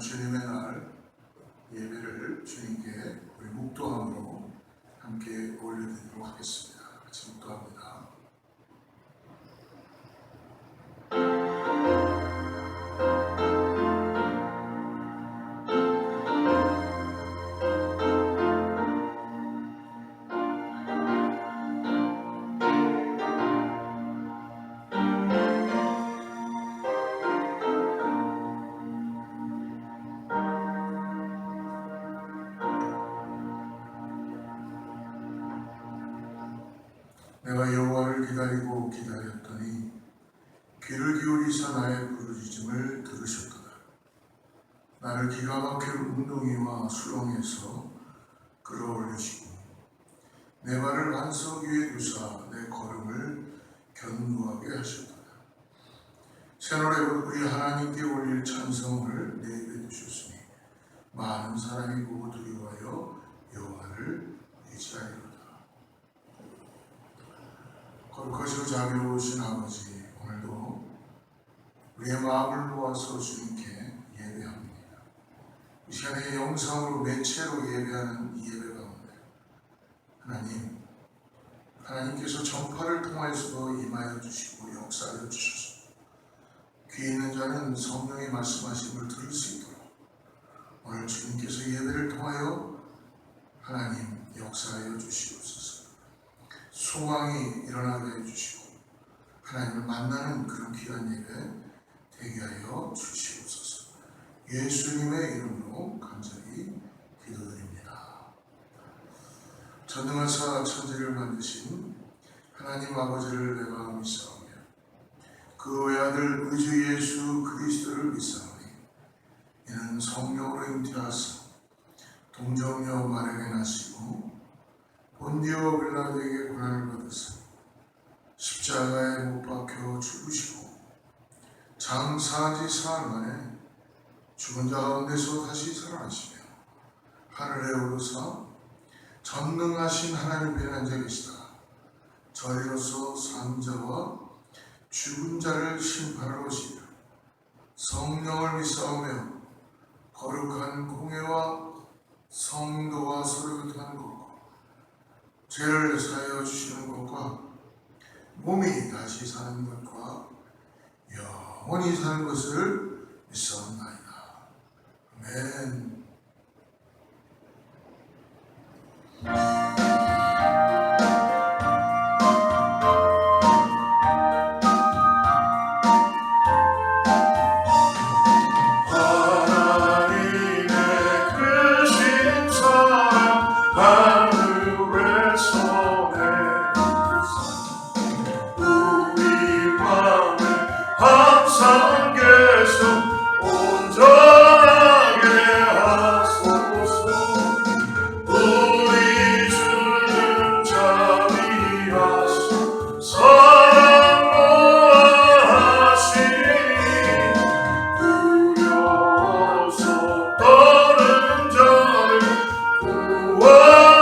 주님의 날 예배를 주님께 우리 묵도함으로 함께 올려드리도록 하겠습니다. 같이 묵도합니다. 내가 여호와를 기다리고 기다렸더니 귀를 기울이사 나의 부르짖음을 들으셨도다. 나를 기가 막힐 웅덩이와 수렁에서 끌어올리시고 내 발을 반석 위에 두사 내 걸음을 견고하게 하셨도다. 새노래 우리 하나님께 올릴 찬송을 내 입에 두셨으니 많은 사람이 보고 두려워하여 여호와를 의지하리로다. 거룩하시고 자비로우신 아버지, 오늘도 우리의 마음을 모아서 주님께 예배합니다. 이 시간에 영상으로 매체로 예배하는 이 예배 가운데 하나님께서 전파를 통하여서도 임하여 주시고 역사하여 주셔서 귀 있는 자는 성령의 말씀하심을 들을 수 있도록 오늘 주님께서 예배를 통하여 하나님 역사하여 주시옵소서. 소망이 일어나게 해주시고 하나님을 만나는 그런 귀한 예배 되게 하여 주시옵소서. 예수님의 이름으로 간절히 기도드립니다. 전능하사 천지를 만드신 하나님 아버지를 내가 믿사오며 그 외아들 우주 예수 그리스도를 믿사오니 이는 성령으로 잉태하사 동정녀 마리아에게 나시고 본디오 빌라도에게 고난을 받으사 십자가에 못 박혀 죽으시고 장사지 사흘 만에 죽은 자 가운데서 다시 살아나시며 하늘에 오르사 전능하신 하나님의 앉아 계시다. 저리로서 산자와 죽은 자를 심판하러 오시며 성령을 믿사오며 거룩한 공회와 성도와 서로 교통하는 것 죄를 사하여 주시는 것과 몸이 다시 사는 것과 영원히 사는 것을 믿사옵나이다. 아멘. Whoa!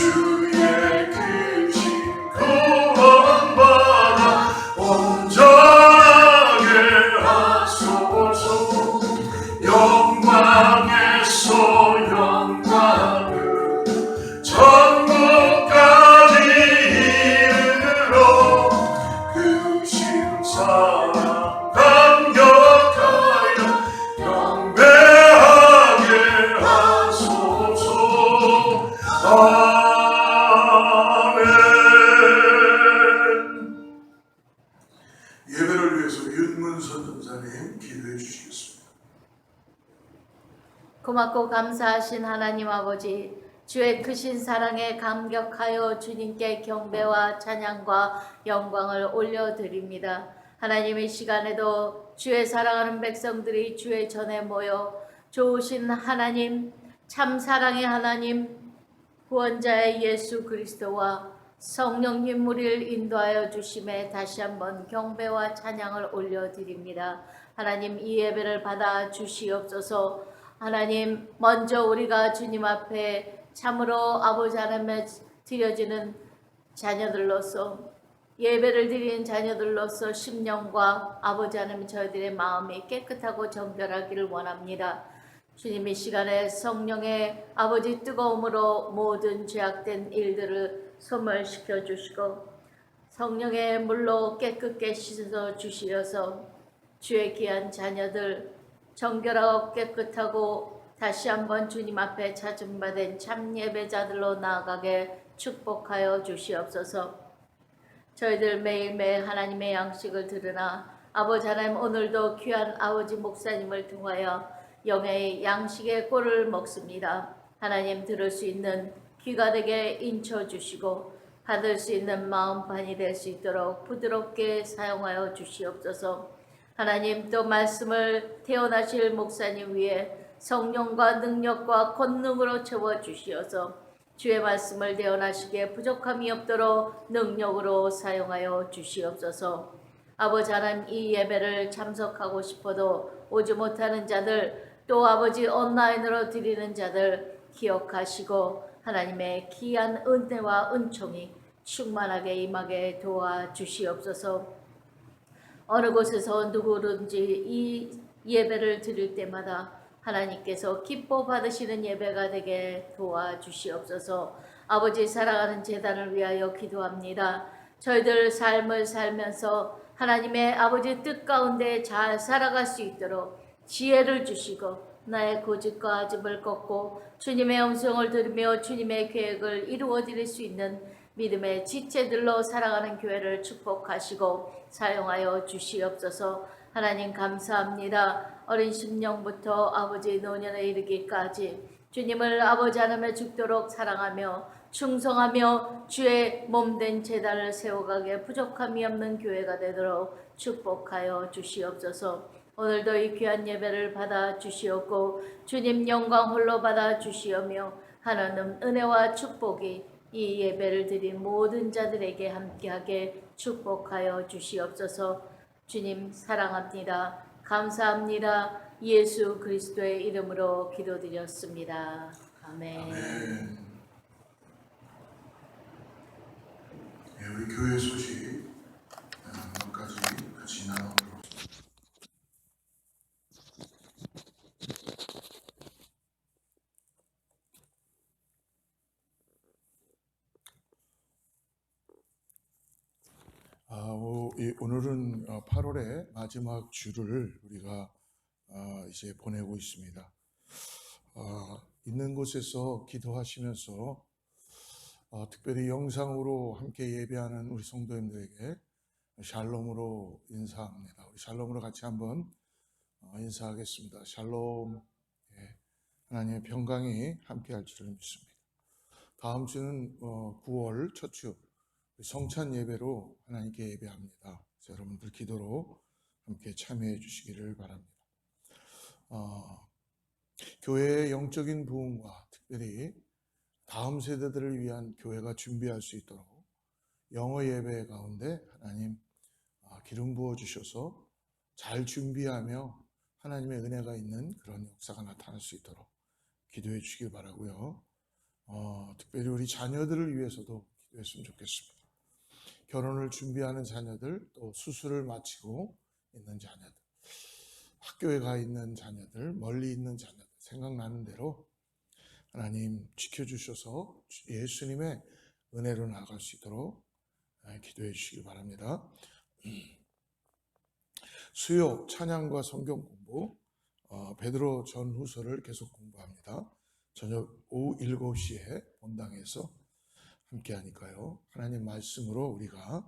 주의 크신 구원받아 온전하게 하소서. 영광에서 영광을 천국까지 이르러 크신 사랑 감격하여 경배하게 하소서. 아멘. 예배를 위해서 윤문선 전사님 기도해 주시겠습니다. 고맙고 감사하신 하나님 아버지, 주의 크신 사랑에 감격하여 주님께 경배와 찬양과 영광을 올려드립니다. 하나님의 시간에도 주의 사랑하는 백성들이 주의 전에 모여 좋으신 하나님, 참 사랑의 하나님, 구원자의 예수 그리스도와 성령님 우리를 인도하여 주심에 다시 한번 경배와 찬양을 올려드립니다. 하나님, 이 예배를 받아 주시옵소서. 하나님, 먼저 우리가 주님 앞에 참으로 아버지 하나님에 드려지는 자녀들로서, 예배를 드리는 자녀들로서 심령과 아버지 하나님 저희들의 마음이 깨끗하고 정결하기를 원합니다. 주님, 이 시간에 성령의 아버지 뜨거움으로 모든 죄악된 일들을 소멸시켜 주시고 성령의 물로 깨끗게 씻어 주시어서 주의 귀한 자녀들 정결하고 깨끗하고 다시 한번 주님 앞에 찾음받은 참 예배자들로 나아가게 축복하여 주시옵소서. 저희들 매일매일 하나님의 양식을 들으나 아버지 하나님, 오늘도 귀한 아버지 목사님을 통하여 영의 양식의 꼴을 먹습니다. 하나님, 들을 수 있는 귀가 되게 인쳐주시고 받을 수 있는 마음판이 될 수 있도록 부드럽게 사용하여 주시옵소서. 하나님, 또 말씀을 태어나실 목사님 위에 성령과 능력과 권능으로 채워주시어서 주의 말씀을 태어나시기에 부족함이 없도록 능력으로 사용하여 주시옵소서. 아버지 하나님, 이 예배를 참석하고 싶어도 오지 못하는 자들, 또 아버지 온라인으로 드리는 자들 기억하시고 하나님의 귀한 은혜와 은총이 충만하게 임하게 도와주시옵소서. 어느 곳에서 누구든지 이 예배를 드릴 때마다 하나님께서 기뻐 받으시는 예배가 되게 도와주시옵소서. 아버지, 사랑하는 제단을 위하여 기도합니다. 저희들 삶을 살면서 하나님의 아버지 뜻 가운데 잘 살아갈 수 있도록 지혜를 주시고 나의 고집과 아집을 꺾고 주님의 음성을 들으며 주님의 계획을 이루어 드릴 수 있는 믿음의 지체들로 살아가는 교회를 축복하시고 사용하여 주시옵소서. 하나님, 감사합니다. 어린 심령부터 아버지 노년에 이르기까지 주님을 아버지 하나님의 죽도록 사랑하며 충성하며 주의 몸된 제단을 세워가게 부족함이 없는 교회가 되도록 축복하여 주시옵소서. 오늘도 이 귀한 예배를 받아 주시옵고 주님 영광 홀로 받아 주시오며 하나님 은혜와 축복이 이 예배를 드린 모든 자들에게 함께하게 축복하여 주시옵소서. 주님 사랑합니다. 감사합니다. 예수 그리스도의 이름으로 기도드렸습니다. 아멘. 아멘. 네, 우리 교회 소식 몇 가지 같이 나눠보도록 하겠습니다. 오늘은 8월의 마지막 주를 우리가 이제 보내고 있습니다. 있는 곳에서 기도하시면서 특별히 영상으로 함께 예배하는 우리 성도님들에게 샬롬으로 인사합니다. 우리 샬롬으로 같이 한번 인사하겠습니다. 샬롬. 하나님의 평강이 함께할 줄을 믿습니다. 다음 주는 9월 첫 주 성찬 예배로 하나님께 예배합니다. 여러분들 기도로 함께 참여해 주시기를 바랍니다. 교회의 영적인 부흥과 특별히 다음 세대들을 위한 교회가 준비할 수 있도록 영어 예배 가운데 하나님 기름 부어 주셔서 잘 준비하며 하나님의 은혜가 있는 그런 역사가 나타날 수 있도록 기도해 주시길 바라고요. 특별히 우리 자녀들을 위해서도 기도했으면 좋겠습니다. 결혼을 준비하는 자녀들, 또 수술을 마치고 있는 자녀들, 학교에 가 있는 자녀들, 멀리 있는 자녀들, 생각나는 대로 하나님 지켜주셔서 예수님의 은혜로 나아갈 수 있도록 기도해 주시기 바랍니다. 수요 찬양과 성경 공부, 베드로 전후서를 계속 공부합니다. 저녁 오후 7시에 본당에서 함께 하니까요. 하나님 말씀으로 우리가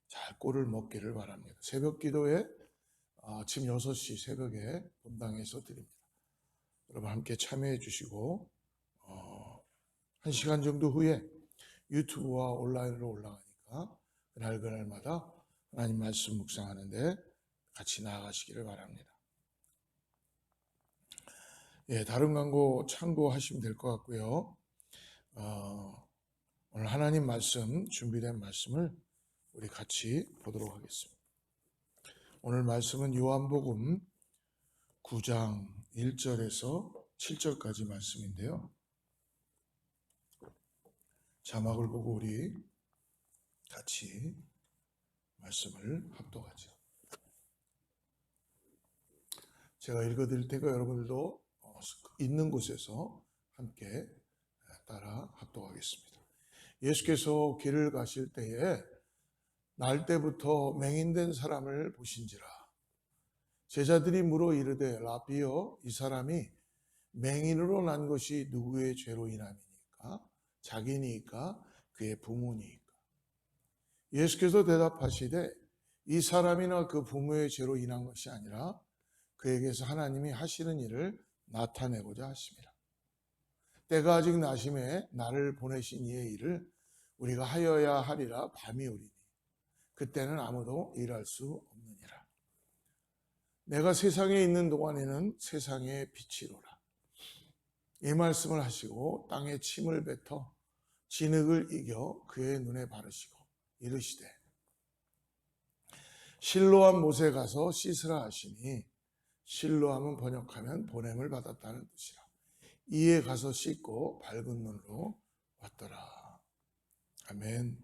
잘 꼴을 먹기를 바랍니다. 새벽 기도에 아침 6시 새벽에 본당에서 드립니다. 여러분 함께 참여해 주시고 1시간 정도 후에 유튜브와 온라인으로 올라가니까 그날마다 하나님 말씀 묵상하는데 같이 나아가시기를 바랍니다. 예, 다른 광고 참고하시면 될 것 같고요. 오늘 하나님 말씀, 준비된 말씀을 우리 같이 보도록 하겠습니다. 오늘 말씀은 요한복음 9장 1절에서 7절까지 말씀인데요. 자막을 보고 우리 같이 말씀을 합독하죠. 제가 읽어드릴 테니까 여러분들도 있는 곳에서 함께 따라 합독하겠습니다. 예수께서 길을 가실 때에 날 때부터 맹인된 사람을 보신지라. 제자들이 물어 이르되 라비여, 이 사람이 맹인으로 난 것이 누구의 죄로 인함이니까? 자기니까 그의 부모니까? 예수께서 대답하시되 이 사람이나 그 부모의 죄로 인한 것이 아니라 그에게서 하나님이 하시는 일을 나타내고자 하심이라. 때가 아직 나심에 나를 보내신 이의 일을 우리가 하여야 하리라. 밤이 오리니 그때는 아무도 일할 수 없느니라. 내가 세상에 있는 동안에는 세상의 빛이로라. 이 말씀을 하시고 땅에 침을 뱉어 진흙을 이겨 그의 눈에 바르시고 이르시되 실로암 못에 가서 씻으라 하시니, 실로암은 번역하면 보냄을 받았다는 뜻이라. 이에 가서 씻고 밝은 눈으로 왔더라. 아멘.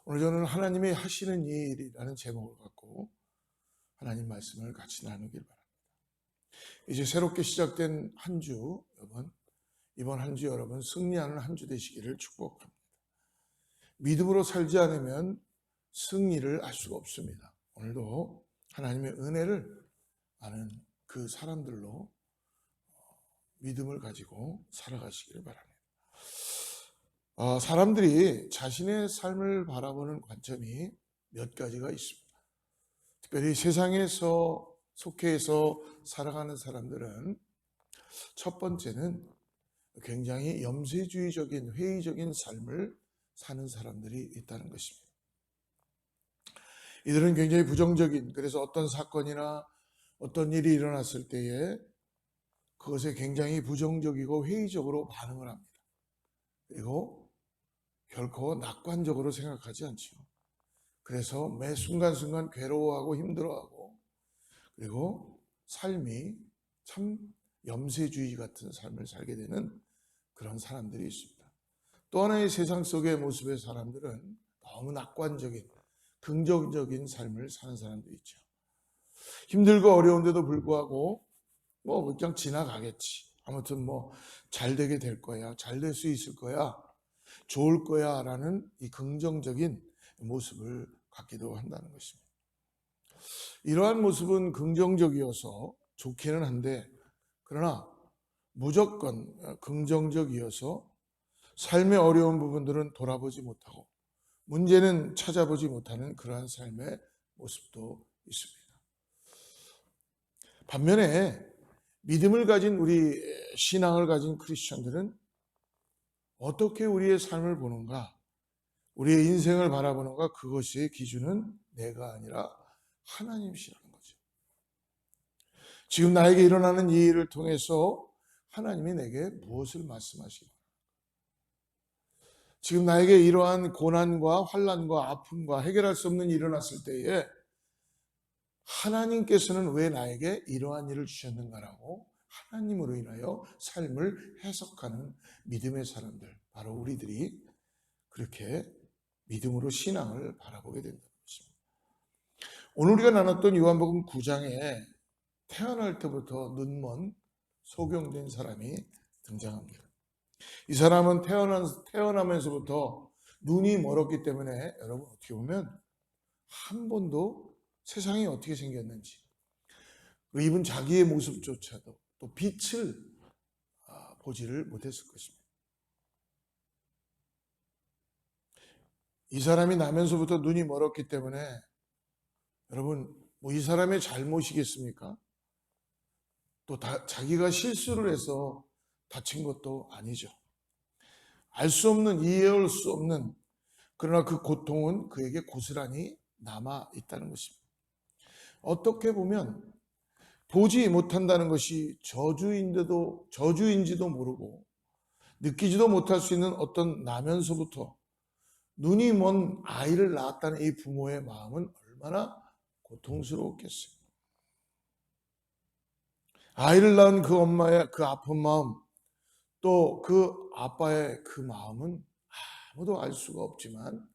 오늘 저는 하나님이 하시는 일이라는 제목을 갖고 하나님 말씀을 같이 나누길 바랍니다. 이제 새롭게 시작된 한 주, 이번 한 주 여러분 승리하는 한 주 되시기를 축복합니다. 믿음으로 살지 않으면 승리를 알 수가 없습니다. 오늘도 하나님의 은혜를 아는 그 사람들로 믿음을 가지고 살아가시기를 바랍니다. 사람들이 자신의 삶을 바라보는 관점이 몇 가지가 있습니다. 특별히 세상에서 속해서 살아가는 사람들은 첫 번째는 굉장히 염세주의적인 회의적인 삶을 사는 사람들이 있다는 것입니다. 이들은 굉장히 부정적인, 그래서 어떤 사건이나 어떤 일이 일어났을 때에 그것에 굉장히 부정적이고 회의적으로 반응을 합니다. 그리고 결코 낙관적으로 생각하지 않죠. 그래서 매 순간순간 괴로워하고 힘들어하고, 그리고 삶이 참 염세주의 같은 삶을 살게 되는 그런 사람들이 있습니다. 또 하나의 세상 속의 모습의 사람들은 너무 낙관적인, 긍정적인 삶을 사는 사람도 있죠. 힘들고 어려운데도 불구하고 그냥 지나가겠지. 아무튼 잘 되게 될 거야. 잘 될 수 있을 거야. 좋을 거야. 라는 이 긍정적인 모습을 갖기도 한다는 것입니다. 이러한 모습은 긍정적이어서 좋기는 한데, 그러나 무조건 긍정적이어서 삶의 어려운 부분들은 돌아보지 못하고 문제는 찾아보지 못하는 그러한 삶의 모습도 있습니다. 반면에 믿음을 가진 우리 신앙을 가진 크리스천들은 어떻게 우리의 삶을 보는가, 우리의 인생을 바라보는가, 그것의 기준은 내가 아니라 하나님이시라는 거죠. 지금 나에게 일어나는 이 일을 통해서 하나님이 내게 무엇을 말씀하시고, 지금 나에게 이러한 고난과 환난과 아픔과 해결할 수 없는 일이 일어났을 때에 하나님께서는 왜 나에게 이러한 일을 주셨는가라고 하나님으로 인하여 삶을 해석하는 믿음의 사람들, 바로 우리들이 그렇게 믿음으로 신앙을 바라보게 된다는 것입니다. 오늘 우리가 나눴던 요한복음 9장에 태어날 때부터 눈먼 소경된 사람이 등장합니다. 이 사람은 태어나면서부터 눈이 멀었기 때문에 여러분 어떻게 보면 한 번도 세상이 어떻게 생겼는지, 이분 자기의 모습조차도 또 빛을 보지를 못했을 것입니다. 이 사람이 나면서부터 눈이 멀었기 때문에 여러분 이 사람의 잘못이겠습니까? 또 자기가 실수를 해서 다친 것도 아니죠. 알 수 없는, 이해할 수 없는, 그러나 그 고통은 그에게 고스란히 남아 있다는 것입니다. 어떻게 보면 보지 못한다는 것이 저주인지도 모르고 느끼지도 못할 수 있는 어떤 나면서부터 눈이 먼 아이를 낳았다는 이 부모의 마음은 얼마나 고통스러웠겠어요. 아이를 낳은 그 엄마의 그 아픈 마음, 또 그 아빠의 그 마음은 아무도 알 수가 없지만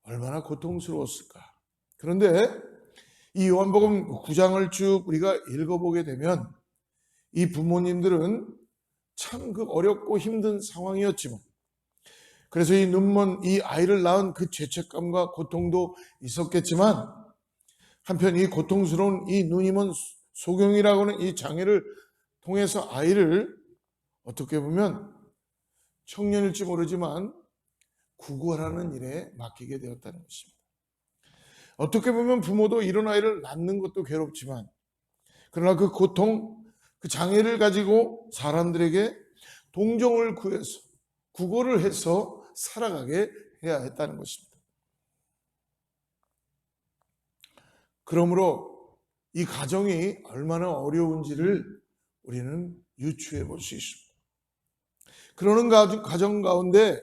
얼마나 고통스러웠을까. 그런데 이 요한복음 9장을 쭉 우리가 읽어보게 되면 이 부모님들은 참 그 어렵고 힘든 상황이었지만, 그래서 이 눈먼 이 아이를 낳은 그 죄책감과 고통도 있었겠지만, 한편 이 고통스러운 이 눈이 먼 소경이라고 하는 이 장애를 통해서 아이를 어떻게 보면 청년일지 모르지만 구걸하는 일에 맡기게 되었다는 것입니다. 어떻게 보면 부모도 이런 아이를 낳는 것도 괴롭지만, 그러나 그 고통, 그 장애를 가지고 사람들에게 동정을 구해서 구걸을 해서 살아가게 해야 했다는 것입니다. 그러므로 이 가정이 얼마나 어려운지를 우리는 유추해 볼 수 있습니다. 그러는 가정 가운데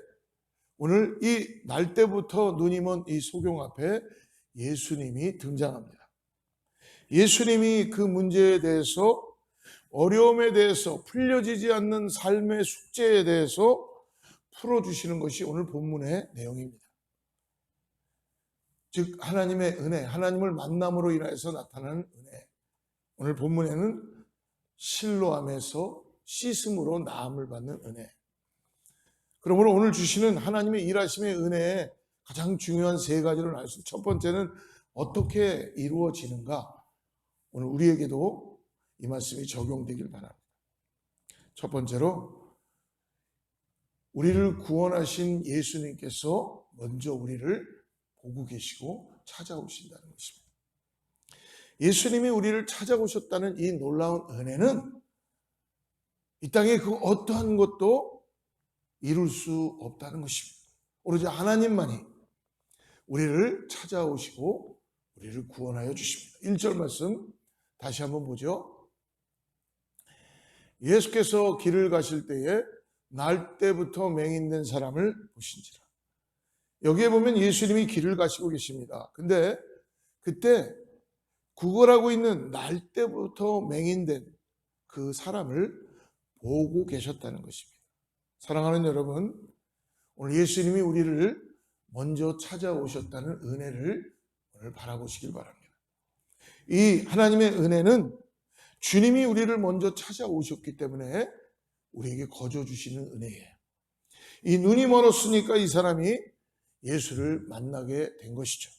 오늘 이 날 때부터 눈이 먼 이 소경 앞에 예수님이 등장합니다. 예수님이 그 문제에 대해서, 어려움에 대해서, 풀려지지 않는 삶의 숙제에 대해서 풀어주시는 것이 오늘 본문의 내용입니다. 즉 하나님의 은혜, 하나님을 만남으로 인해서 나타나는 은혜. 오늘 본문에는 실로암에서 씻음으로 나음을 받는 은혜. 그러므로 오늘 주시는 하나님의 일하심의 은혜의 가장 중요한 세 가지를 알 수 있습니다. 첫 번째는 어떻게 이루어지는가? 오늘 우리에게도 이 말씀이 적용되길 바랍니다. 첫 번째로 우리를 구원하신 예수님께서 먼저 우리를 보고 계시고 찾아오신다는 것입니다. 예수님이 우리를 찾아오셨다는 이 놀라운 은혜는 이 땅에 그 어떠한 것도 이룰 수 없다는 것입니다. 오로지 하나님만이 우리를 찾아오시고 우리를 구원하여 주십니다. 1절 말씀 다시 한번 보죠. 예수께서 길을 가실 때에 날 때부터 맹인된 사람을 보신지라. 여기에 보면 예수님이 길을 가시고 계십니다. 근데 그때 구걸하고 있는 날 때부터 맹인된 그 사람을 보고 계셨다는 것입니다. 사랑하는 여러분, 오늘 예수님이 우리를 먼저 찾아오셨다는 은혜를 오늘 바라보시길 바랍니다. 이 하나님의 은혜는 주님이 우리를 먼저 찾아오셨기 때문에 우리에게 거저 주시는 은혜예요. 이 눈이 멀었으니까 이 사람이 예수를 만나게 된 것이죠.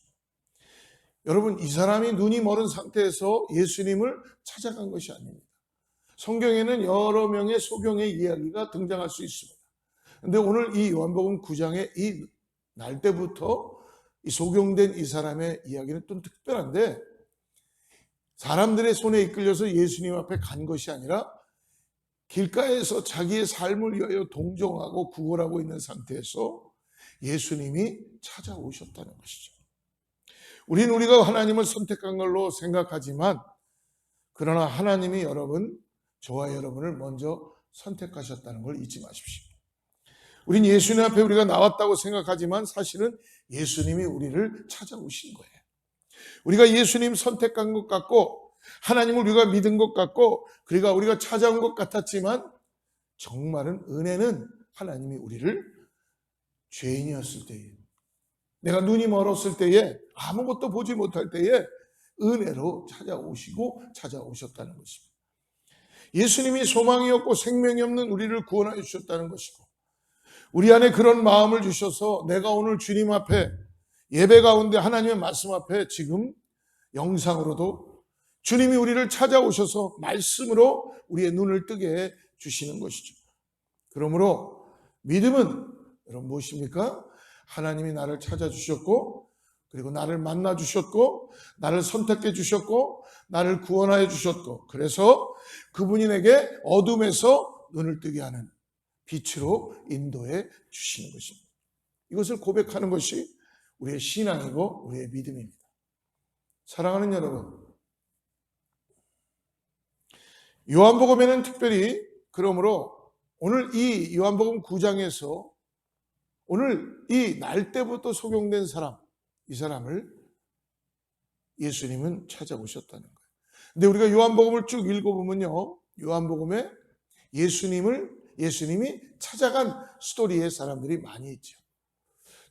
여러분, 이 사람이 눈이 멀은 상태에서 예수님을 찾아간 것이 아닙니다. 성경에는 여러 명의 소경의 이야기가 등장할 수 있습니다. 그런데 오늘 이 요한복음 9장의 이 날 때부터 이 소경된 이 사람의 이야기는 좀 특별한데, 사람들의 손에 이끌려서 예수님 앞에 간 것이 아니라 길가에서 자기의 삶을 위하여 동정하고 구걸하고 있는 상태에서 예수님이 찾아오셨다는 것이죠. 우리가 하나님을 선택한 걸로 생각하지만, 그러나 하나님이 저와 여러분을 먼저 선택하셨다는 걸 잊지 마십시오. 우린 예수님 앞에 우리가 나왔다고 생각하지만 사실은 예수님이 우리를 찾아오신 거예요. 우리가 예수님 선택한 것 같고 하나님을 우리가 믿은 것 같고 그러니까 우리가 찾아온 것 같았지만, 정말은 은혜는 하나님이 우리를 죄인이었을 때에, 내가 눈이 멀었을 때에, 아무것도 보지 못할 때에 은혜로 찾아오셨다는 것입니다. 예수님이 소망이 없고 생명이 없는 우리를 구원하여 주셨다는 것이고, 우리 안에 그런 마음을 주셔서 내가 오늘 주님 앞에 예배 가운데 하나님의 말씀 앞에 지금 영상으로도 주님이 우리를 찾아오셔서 말씀으로 우리의 눈을 뜨게 해 주시는 것이죠. 그러므로 믿음은 여러분 무엇입니까? 하나님이 나를 찾아주셨고, 그리고 나를 만나 주셨고, 나를 선택해 주셨고, 나를 구원하여 주셨고, 그래서 그분이 내게 어둠에서 눈을 뜨게 하는 빛으로 인도해 주시는 것입니다. 이것을 고백하는 것이 우리의 신앙이고 우리의 믿음입니다. 사랑하는 여러분, 요한복음에는 특별히 그러므로 오늘 이 요한복음 9장에서 오늘 이 날 때부터 소경된 사람, 이 사람을 예수님은 찾아오셨다는 거예요. 근데 우리가 요한복음을 쭉 읽어보면요, 요한복음에 예수님이 찾아간 스토리의 사람들이 많이 있죠.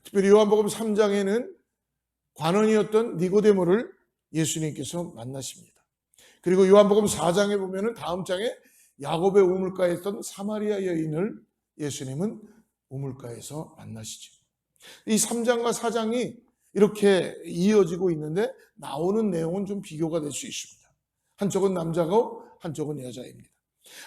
특별히 요한복음 3장에는 관원이었던 니고데모를 예수님께서 만나십니다. 그리고 요한복음 4장에 보면은 다음 장에 야곱의 우물가에 있던 사마리아 여인을 예수님은 우물가에서 만나시죠. 이 3장과 4장이 이렇게 이어지고 있는데 나오는 내용은 좀 비교가 될 수 있습니다. 한쪽은 남자고 한쪽은 여자입니다.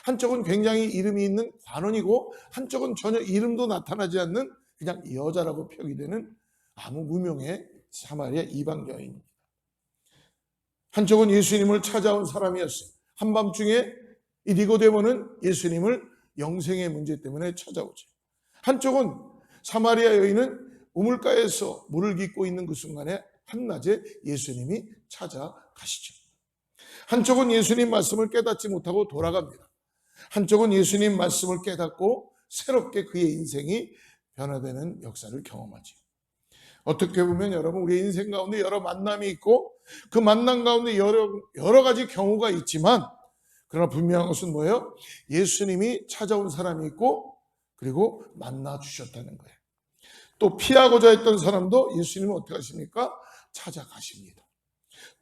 한쪽은 굉장히 이름이 있는 관원이고 한쪽은 전혀 이름도 나타나지 않는 그냥 여자라고 표기되는 아무 무명의 사마리아 이방 여인입니다. 한쪽은 예수님을 찾아온 사람이었어요. 한밤중에 이 니고데모는 예수님을 영생의 문제 때문에 찾아오죠. 한쪽은 사마리아 여인은 우물가에서 물을 깃고 있는 그 순간에 한낮에 예수님이 찾아가시죠. 한쪽은 예수님 말씀을 깨닫지 못하고 돌아갑니다. 한쪽은 예수님 말씀을 깨닫고 새롭게 그의 인생이 변화되는 역사를 경험하죠. 어떻게 보면 여러분, 우리의 인생 가운데 여러 만남이 있고 그 만남 가운데 여러 가지 경우가 있지만, 그러나 분명한 것은 뭐예요? 예수님이 찾아온 사람이 있고 그리고 만나 주셨다는 거예요. 또 피하고자 했던 사람도 예수님은 어떻게 하십니까? 찾아가십니다.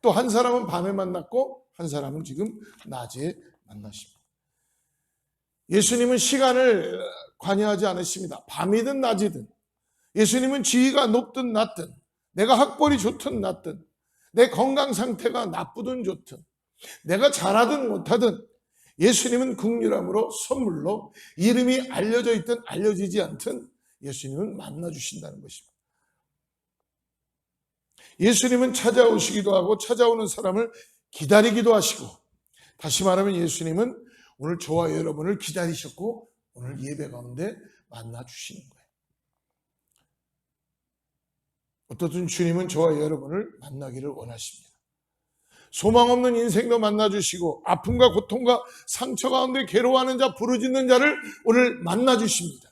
또 한 사람은 밤에 만났고 한 사람은 지금 낮에 만나십니다. 예수님은 시간을 관여하지 않으십니다. 밤이든 낮이든, 예수님은 지위가 높든 낮든, 내가 학벌이 좋든 낮든, 내 건강 상태가 나쁘든 좋든, 내가 잘하든 못하든 예수님은 긍휼함으로 선물로 이름이 알려져 있든 알려지지 않든 예수님은 만나주신다는 것입니다. 예수님은 찾아오시기도 하고 찾아오는 사람을 기다리기도 하시고, 다시 말하면 예수님은 오늘 저와 여러분을 기다리셨고 오늘 예배 가운데 만나주시는 거예요. 어떻든 주님은 저와 여러분을 만나기를 원하십니다. 소망 없는 인생도 만나주시고 아픔과 고통과 상처 가운데 괴로워하는 자, 부르짖는 자를 오늘 만나주십니다.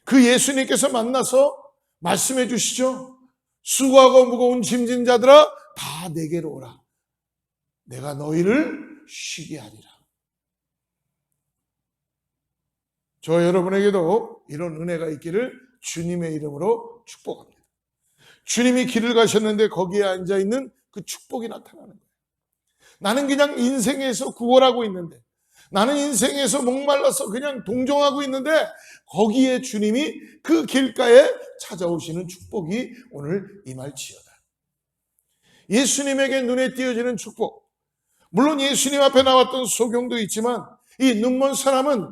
그 예수님께서 만나서 말씀해 주시죠. 수고하고 무거운 짐진 자들아 다 내게로 오라. 내가 너희를 쉬게 하리라. 저 여러분에게도 이런 은혜가 있기를 주님의 이름으로 축복합니다. 주님이 길을 가셨는데 거기에 앉아있는 그 축복이 나타나는 거예요. 나는 그냥 인생에서 구걸하고 있는데, 나는 인생에서 목말라서 그냥 동정하고 있는데 거기에 주님이 그 길가에 찾아오시는 축복이 오늘 임할지어다. 예수님에게 눈에 띄어지는 축복, 물론 예수님 앞에 나왔던 소경도 있지만 이 눈먼 사람은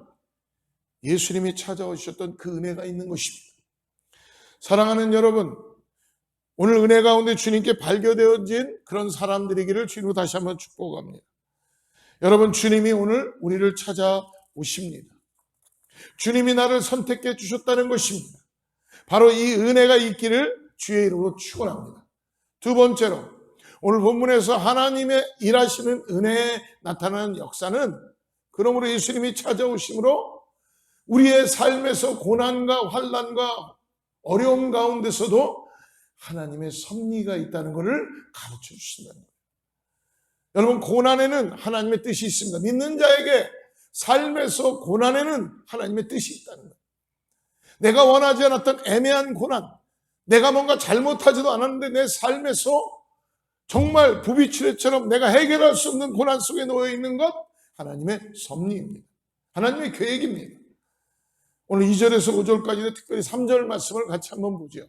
예수님이 찾아오셨던 그 은혜가 있는 것입니다. 사랑하는 여러분, 오늘 은혜 가운데 주님께 발견되어진 그런 사람들이기를 주님으로 다시 한번 축복합니다. 여러분, 주님이 오늘 우리를 찾아오십니다. 주님이 나를 선택해 주셨다는 것입니다. 바로 이 은혜가 있기를 주의 이름으로 축원합니다. 두 번째로, 오늘 본문에서 하나님의 일하시는 은혜에 나타나는 역사는, 그러므로 예수님이 찾아오심으로 우리의 삶에서 고난과 환난과 어려움 가운데서도 하나님의 섭리가 있다는 것을 가르쳐 주신다는 거예요. 여러분, 고난에는 하나님의 뜻이 있습니다. 믿는 자에게 삶에서 고난에는 하나님의 뜻이 있다는 거예요. 내가 원하지 않았던 애매한 고난, 내가 뭔가 잘못하지도 않았는데 내 삶에서 정말 부비치레처럼 내가 해결할 수 없는 고난 속에 놓여 있는 것, 하나님의 섭리입니다. 하나님의 계획입니다. 오늘 2절에서 5절까지는 특별히 3절 말씀을 같이 한번 보죠.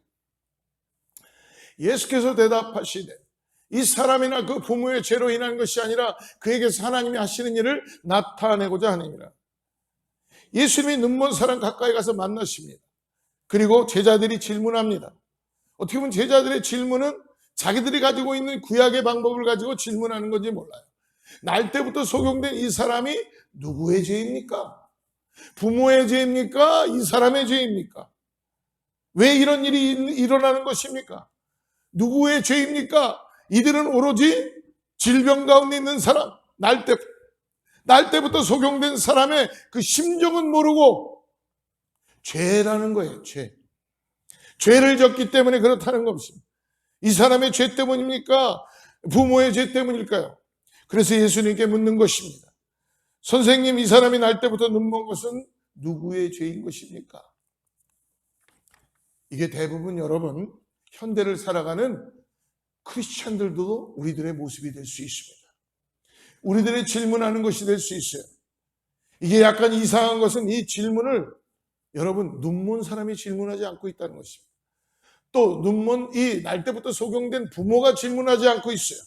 예수께서 대답하시되 이 사람이나 그 부모의 죄로 인한 것이 아니라 그에게서 하나님이 하시는 일을 나타내고자 하느니라. 예수님이 눈먼 사람 가까이 가서 만나십니다. 그리고 제자들이 질문합니다. 어떻게 보면 제자들의 질문은 자기들이 가지고 있는 구약의 방법을 가지고 질문하는 건지 몰라요. 날 때부터 속용된 이 사람이 누구의 죄입니까? 부모의 죄입니까? 이 사람의 죄입니까? 왜 이런 일이 일어나는 것입니까? 누구의 죄입니까? 이들은 오로지 질병 가운데 있는 사람, 날 때부터 속용된 사람의 그 심정은 모르고 죄라는 거예요. 죄를 졌기 때문에 그렇다는 것입니다. 이 사람의 죄 때문입니까? 부모의 죄 때문일까요? 그래서 예수님께 묻는 것입니다. 선생님, 이 사람이 날 때부터 눈먼 것은 누구의 죄인 것입니까? 이게 대부분 여러분 현대를 살아가는 크리스찬들도 우리들의 모습이 될 수 있습니다. 우리들의 질문하는 것이 될 수 있어요. 이게 약간 이상한 것은 이 질문을 여러분 눈먼 사람이 질문하지 않고 있다는 것입니다. 또 눈먼 이 날 때부터 속용된 부모가 질문하지 않고 있어요.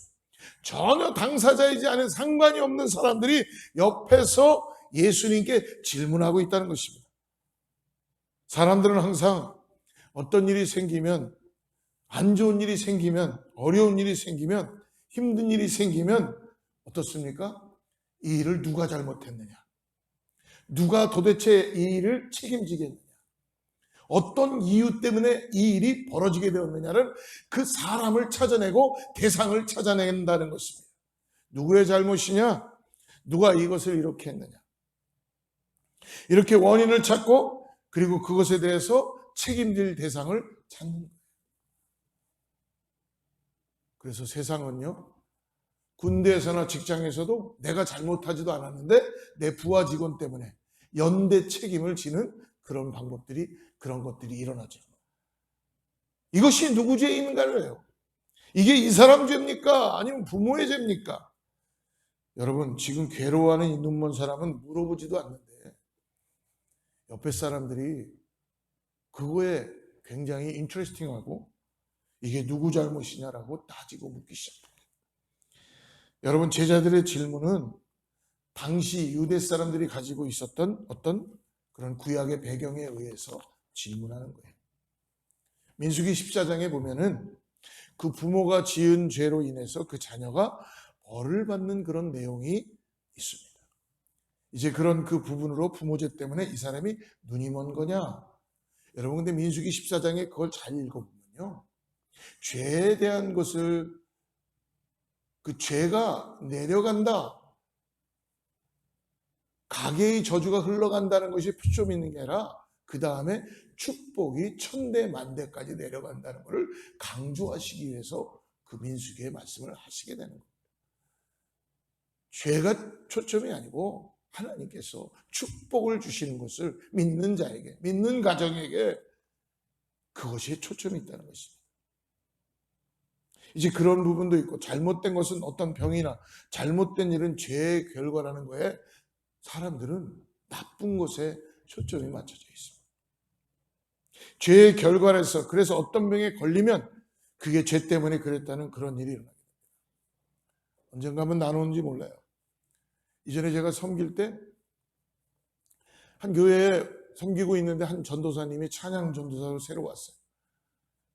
전혀 당사자이지 않은 상관이 없는 사람들이 옆에서 예수님께 질문하고 있다는 것입니다. 사람들은 항상 어떤 일이 생기면, 안 좋은 일이 생기면, 어려운 일이 생기면, 힘든 일이 생기면 어떻습니까? 이 일을 누가 잘못했느냐? 누가 도대체 이 일을 책임지겠느냐? 어떤 이유 때문에 이 일이 벌어지게 되었느냐를 그 사람을 찾아내고 대상을 찾아낸다는 것입니다. 누구의 잘못이냐? 누가 이것을 이렇게 했느냐? 이렇게 원인을 찾고 그리고 그것에 대해서 책임질 대상을 찾는 거예요. 그래서 세상은요, 군대에서나 직장에서도 내가 잘못하지도 않았는데 내 부하 직원 때문에 연대 책임을 지는 그런 방법들이, 그런 것들이 일어나죠. 이것이 누구 죄인가요? 이게 이 사람 죄입니까? 아니면 부모의 죄입니까? 여러분, 지금 괴로워하는 이 눈먼 사람은 물어보지도 않는데 옆에 사람들이 그거에 굉장히 인트레스팅하고 이게 누구 잘못이냐라고 따지고 묻기 시작합니다. 여러분, 제자들의 질문은 당시 유대 사람들이 가지고 있었던 어떤 그런 구약의 배경에 의해서 질문하는 거예요. 민수기 14장에 보면은 그 부모가 지은 죄로 인해서 그 자녀가 벌을 받는 그런 내용이 있습니다. 이제 그런 그 부분으로 부모죄 때문에 이 사람이 눈이 먼 거냐? 여러분, 근데 민수기 14장에 그걸 잘 읽어보면요, 죄에 대한 것을, 그 죄가 내려간다, 가계의 저주가 흘러간다는 것이 표점 있는 게 아니라 그 다음에 축복이 천대 만대까지 내려간다는 것을 강조하시기 위해서 그 민수기의 말씀을 하시게 되는 겁니다. 죄가 초점이 아니고 하나님께서 축복을 주시는 것을 믿는 자에게, 믿는 가정에게 그것이 초점이 있다는 것입니다. 이제 그런 부분도 있고, 잘못된 것은 어떤 병이나 잘못된 일은 죄의 결과라는 거에 사람들은 나쁜 것에 초점이 맞춰져 있습니다. 죄의 결과라서, 그래서 어떤 병에 걸리면 그게 죄 때문에 그랬다는 그런 일이 일어나게 됩니다. 언젠가 한번 나누는지 몰라요. 이전에 제가 섬길 때 한 교회에 섬기고 있는데 한 전도사님이 찬양 전도사로 새로 왔어요.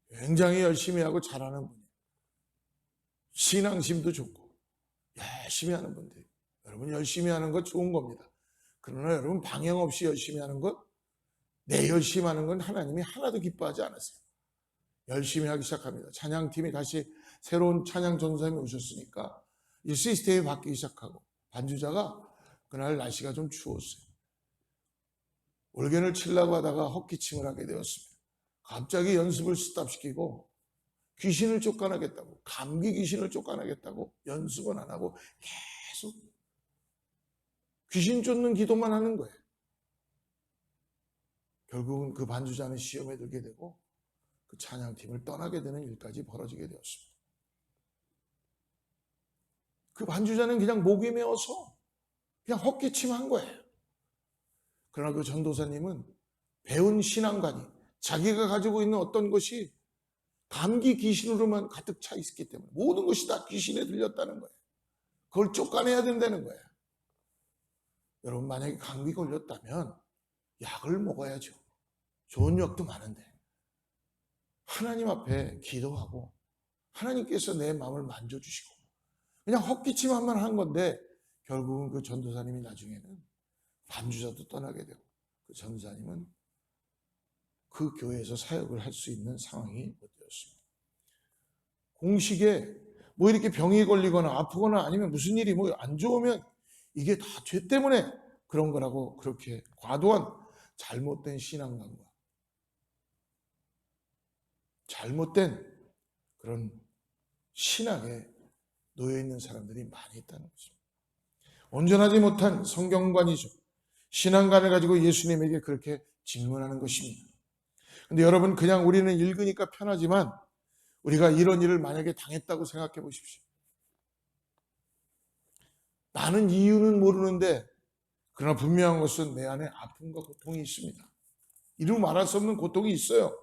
굉장히 열심히 하고 잘하는 분이에요. 신앙심도 좋고 열심히 하는 분들. 여러분, 열심히 하는 것 좋은 겁니다. 그러나 여러분, 방향 없이 열심히 하는 것, 내 열심히 하는 건 하나님이 하나도 기뻐하지 않으세요. 열심히 하기 시작합니다. 찬양팀이 다시 새로운 찬양 전도사님이 오셨으니까 이 시스템이 바뀌기 시작하고, 반주자가 그날 날씨가 좀 추웠어요. 올겐을 치려고 하다가 헛기침을 하게 되었습니다. 갑자기 연습을 스탑시키고 귀신을 쫓아내겠다고, 감기 귀신을 쫓아내겠다고 연습은 안 하고 계속 귀신 쫓는 기도만 하는 거예요. 결국은 그 반주자는 시험에 들게 되고 그 찬양팀을 떠나게 되는 일까지 벌어지게 되었습니다. 그 반주자는 그냥 목이 메어서 그냥 헛기침한 거예요. 그러나 그 전도사님은 배운 신앙관이 자기가 가지고 있는 어떤 것이 감기 귀신으로만 가득 차 있기 때문에 모든 것이 다 귀신에 들렸다는 거예요. 그걸 쫓아내야 된다는 거예요. 여러분 만약에 감기 걸렸다면 약을 먹어야죠. 좋은 약도 많은데 하나님 앞에 기도하고 하나님께서 내 마음을 만져주시고 그냥 헛기침만 한 건데 결국은 그 전도사님이 나중에는 반주자도 떠나게 되고 그 전도사님은 그 교회에서 사역을 할 수 있는 상황이 되었습니다. 공식에 뭐 이렇게 병이 걸리거나 아프거나 아니면 무슨 일이 뭐 안 좋으면 이게 다 죄 때문에 그런 거라고 그렇게 과도한 잘못된 신앙관과 잘못된 그런 신앙에 놓여 있는 사람들이 많이 있다는 것입니다. 온전하지 못한 성경관이죠. 신앙관을 가지고 예수님에게 그렇게 질문하는 것입니다. 근데 여러분 그냥 우리는 읽으니까 편하지만 우리가 이런 일을 만약에 당했다고 생각해 보십시오. 나는 이유는 모르는데 그러나 분명한 것은 내 안에 아픔과 고통이 있습니다. 이루 말할 수 없는 고통이 있어요.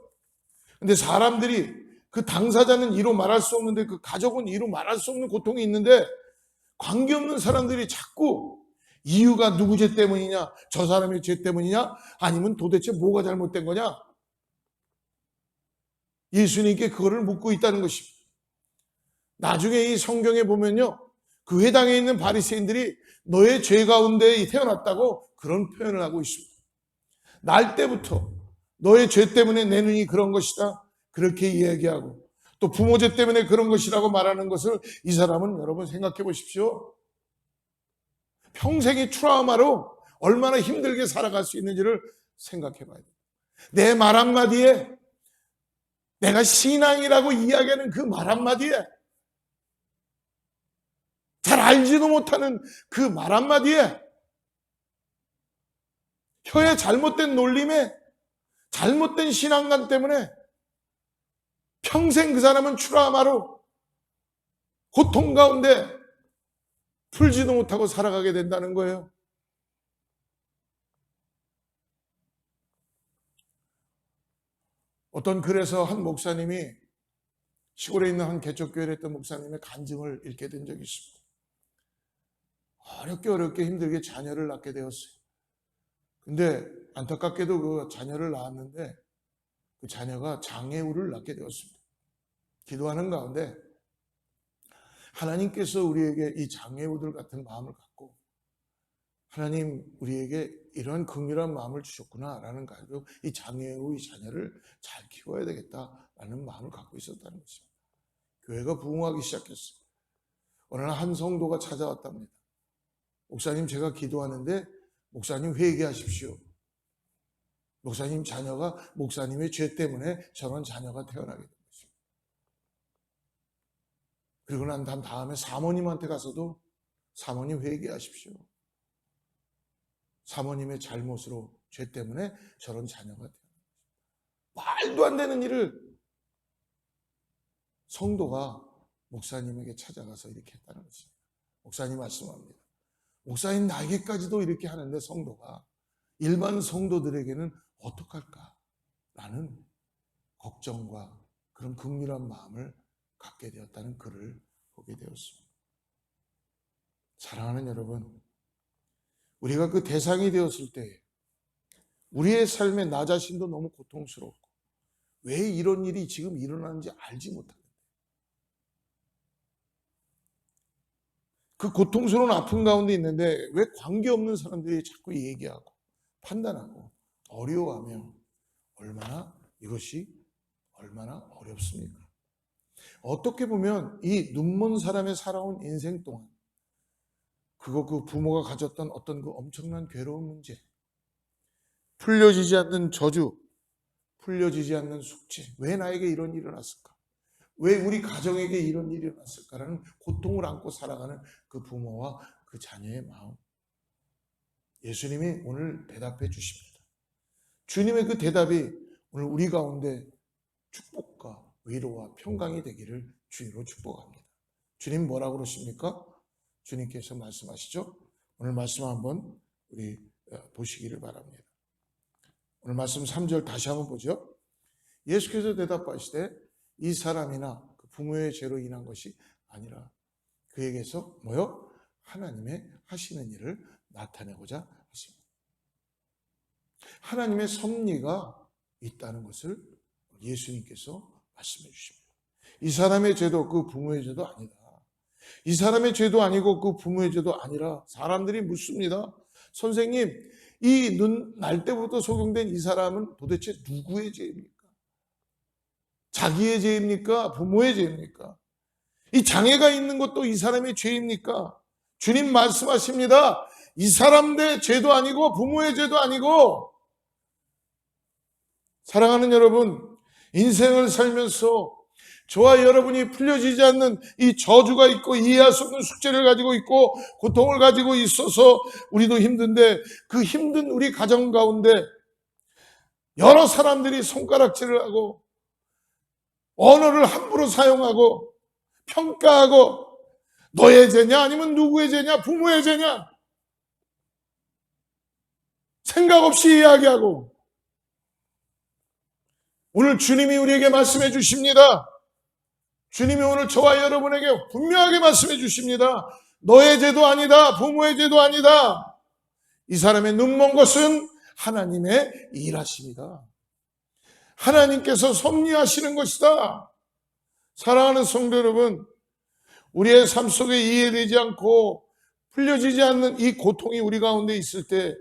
근데 사람들이 그 당사자는 이루 말할 수 없는데 그 가족은 이루 말할 수 없는 고통이 있는데 관계없는 사람들이 자꾸 이유가 누구 죄 때문이냐, 저 사람의 죄 때문이냐, 아니면 도대체 뭐가 잘못된 거냐? 예수님께 그거를 묻고 있다는 것입니다. 나중에 이 성경에 보면요, 그 회당에 있는 바리새인들이 너의 죄 가운데 태어났다고 그런 표현을 하고 있습니다. 날 때부터 너의 죄 때문에 내 눈이 그런 것이다 그렇게 이야기하고 또 부모 죄 때문에 그런 것이라고 말하는 것을 이 사람은 여러분 생각해 보십시오. 평생의 트라우마로 얼마나 힘들게 살아갈 수 있는지를 생각해 봐야 돼요. 내 말 한마디에 내가 신앙이라고 이야기하는 그 말 한마디에 잘 알지도 못하는 그 말 한마디에 혀의 잘못된 놀림에 잘못된 신앙관 때문에 평생 그 사람은 트라우마로 고통 가운데 풀지도 못하고 살아가게 된다는 거예요. 어떤 글에서 한 목사님이 시골에 있는 한 개척교회에 있던 목사님의 간증을 읽게 된 적이 있습니다. 어렵게 힘들게 자녀를 낳게 되었어요. 근데 안타깝게도 그 자녀를 낳았는데 그 자녀가 장애우를 낳게 되었습니다. 기도하는 가운데 하나님께서 우리에게 이 장애우들 같은 마음을 갖고 하나님 우리에게 이런 긍휼한 마음을 주셨구나라는 가지고 이 장애우 이 자녀를 잘 키워야 되겠다라는 마음을 갖고 있었다는 것입니다. 교회가 부흥하기 시작했어요. 어느 날 한 성도가 찾아왔답니다. 목사님 제가 기도하는데 목사님 회개하십시오. 목사님 자녀가 목사님의 죄 때문에 저런 자녀가 태어나게 된 것입니다. 그리고 난 다음에 사모님한테 가서도 사모님 회개하십시오. 사모님의 잘못으로 죄 때문에 저런 자녀가 태어난 것입니다. 말도 안 되는 일을 성도가 목사님에게 찾아가서 이렇게 했다는 것입니다. 목사님 말씀합니다. 목사님 나에게까지도 이렇게 하는데 성도가 일반 성도들에게는 어떡할까라는 걱정과 그런 긍휼한 마음을 갖게 되었다는 글을 보게 되었습니다. 사랑하는 여러분, 우리가 그 대상이 되었을 때 우리의 삶에 나 자신도 너무 고통스럽고 왜 이런 일이 지금 일어나는지 알지 못하는데 그 고통스러운 아픔 가운데 있는데 왜 관계없는 사람들이 자꾸 얘기하고 판단하고 어려워하며 이것이 얼마나 어렵습니까? 어떻게 보면 이 눈먼 사람의 살아온 인생 동안 그 부모가 가졌던 어떤 그 엄청난 괴로운 문제, 풀려지지 않는 저주, 풀려지지 않는 숙제, 왜 나에게 이런 일이 일어났을까? 왜 우리 가정에게 이런 일이 일어났을까라는 고통을 안고 살아가는 그 부모와 그 자녀의 마음. 예수님이 오늘 대답해 주십니다. 주님의 그 대답이 오늘 우리 가운데 축복과 위로와 평강이 되기를 주님으로 축복합니다. 주님 뭐라고 그러십니까? 주님께서 말씀하시죠. 오늘 말씀 한번 우리 보시기를 바랍니다. 오늘 말씀 3절 다시 한번 보죠. 예수께서 대답하시되 이 사람이나 그 부모의 죄로 인한 것이 아니라 그에게서 뭐요? 하나님의 하시는 일을 나타내고자 하십니다. 하나님의 섭리가 있다는 것을 예수님께서 말씀해 주십니다. 이 사람의 죄도 그 부모의 죄도 아니다. 이 사람의 죄도 아니고 그 부모의 죄도 아니라 사람들이 묻습니다. 선생님, 이 눈 날 때부터 소경된 이 사람은 도대체 누구의 죄입니까? 자기의 죄입니까? 부모의 죄입니까? 이 장애가 있는 것도 이 사람의 죄입니까? 주님 말씀하십니다. 이 사람의 죄도 아니고 부모의 죄도 아니고. 사랑하는 여러분, 인생을 살면서 저와 여러분이 풀려지지 않는 이 저주가 있고 이해할 수 없는 숙제를 가지고 있고 고통을 가지고 있어서 우리도 힘든데, 그 힘든 우리 가정 가운데 여러 사람들이 손가락질을 하고 언어를 함부로 사용하고 평가하고 너의 죄냐 아니면 누구의 죄냐, 부모의 죄냐 생각 없이 이야기하고, 오늘 주님이 우리에게 말씀해 주십니다. 주님이 오늘 저와 여러분에게 분명하게 말씀해 주십니다. 너의 죄도 아니다. 부모의 죄도 아니다. 이 사람의 눈먼 것은 하나님의 일하십니다. 하나님께서 섭리하시는 것이다. 사랑하는 성도 여러분, 우리의 삶 속에 이해되지 않고 풀려지지 않는 이 고통이 우리 가운데 있을 때,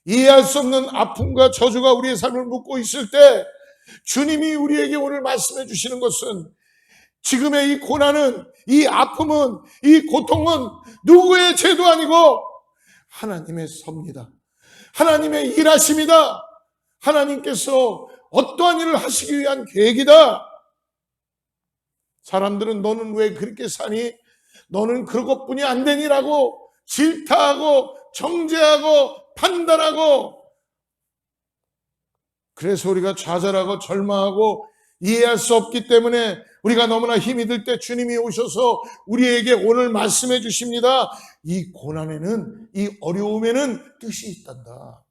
이해할 수 없는 아픔과 저주가 우리의 삶을 묶고 있을 때, 주님이 우리에게 오늘 말씀해 주시는 것은, 지금의 이 고난은, 이 아픔은, 이 고통은 누구의 죄도 아니고 하나님의 섭니다. 하나님의 일하심이다. 하나님께서 어떠한 일을 하시기 위한 계획이다. 사람들은 너는 왜 그렇게 사니? 너는 그것뿐이 안 되니라고 질타하고 정죄하고 판단하고, 그래서 우리가 좌절하고 절망하고 이해할 수 없기 때문에 우리가 너무나 힘이 들 때 주님이 오셔서 우리에게 오늘 말씀해 주십니다. 이 고난에는, 이 어려움에는 뜻이 있단다.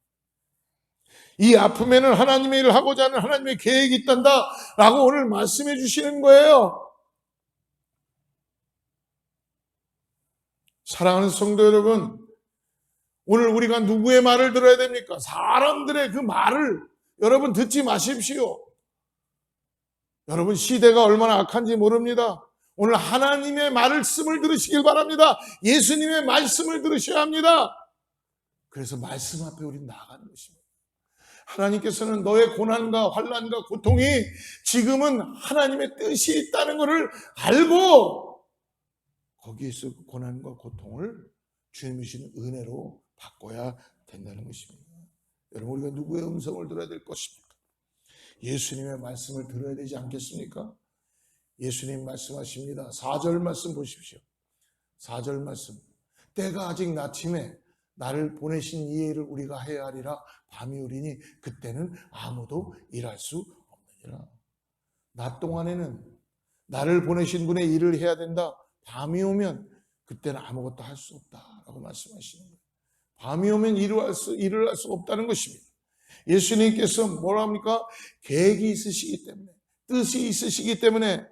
이 아픔에는 하나님의 일을 하고자 하는 하나님의 계획이 있단다 라고 오늘 말씀해 주시는 거예요. 사랑하는 성도 여러분, 오늘 우리가 누구의 말을 들어야 됩니까? 사람들의 그 말을 여러분 듣지 마십시오. 여러분, 시대가 얼마나 악한지 모릅니다. 오늘 하나님의 말씀을 들으시길 바랍니다. 예수님의 말씀을 들으셔야 합니다. 그래서 말씀 앞에 우리는 나아가는 것입니다. 하나님께서는 너의 고난과 환난과 고통이 지금은 하나님의 뜻이 있다는 것을 알고 거기에서 그 고난과 고통을 주님이 주시는 은혜로 바꿔야 된다는 것입니다. 여러분, 우리가 누구의 음성을 들어야 될 것입니까? 예수님의 말씀을 들어야 되지 않겠습니까? 예수님 말씀하십니다. 4절 말씀 보십시오. 4절 말씀. 때가 아직 낮임에 나를 보내신 이 일을 우리가 해야 하리라. 밤이 오리니 그때는 아무도 일할 수 없느니라. 낮 동안에는 나를 보내신 분의 일을 해야 된다. 밤이 오면 그때는 아무것도 할 수 없다라고 말씀하시는 거예요. 밤이 오면 일을 할 수 없다는 것입니다. 예수님께서 뭐라 합니까? 계획이 있으시기 때문에, 뜻이 있으시기 때문에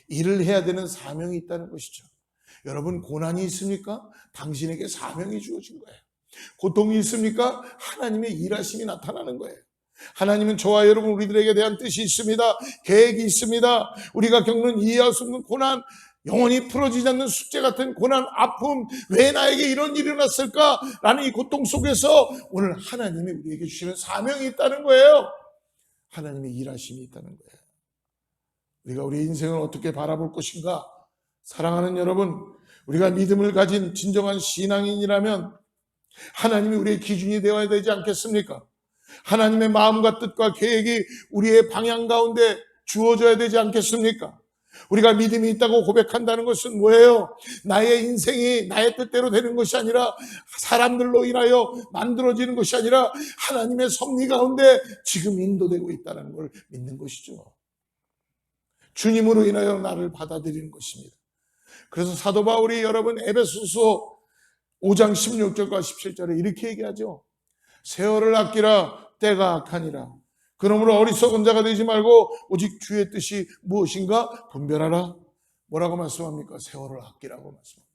일을 해야 되는 사명이 있다는 것이죠. 여러분, 고난이 있습니까? 당신에게 사명이 주어진 거예요. 고통이 있습니까? 하나님의 일하심이 나타나는 거예요. 하나님은 저와 여러분 우리들에게 대한 뜻이 있습니다. 계획이 있습니다. 우리가 겪는 이해할 수 없는 고난, 영원히 풀어지지 않는 숙제 같은 고난, 아픔, 왜 나에게 이런 일이 일어났을까? 라는 이 고통 속에서 오늘 하나님이 우리에게 주시는 사명이 있다는 거예요. 하나님의 일하심이 있다는 거예요. 우리가 우리 인생을 어떻게 바라볼 것인가? 사랑하는 여러분, 우리가 믿음을 가진 진정한 신앙인이라면 하나님이 우리의 기준이 되어야 되지 않겠습니까? 하나님의 마음과 뜻과 계획이 우리의 방향 가운데 주어져야 되지 않겠습니까? 우리가 믿음이 있다고 고백한다는 것은 뭐예요? 나의 인생이 나의 뜻대로 되는 것이 아니라 사람들로 인하여 만들어지는 것이 아니라 하나님의 섭리 가운데 지금 인도되고 있다는 걸 믿는 것이죠. 주님으로 인하여 나를 받아들이는 것입니다. 그래서 사도 바울이 여러분 에베소서 5장 16절과 17절에 이렇게 얘기하죠. 세월을 아끼라 때가 악하니라. 그러므로 어리석은 자가 되지 말고 오직 주의 뜻이 무엇인가 분별하라. 뭐라고 말씀합니까? 세월을 아끼라고 말씀합니다.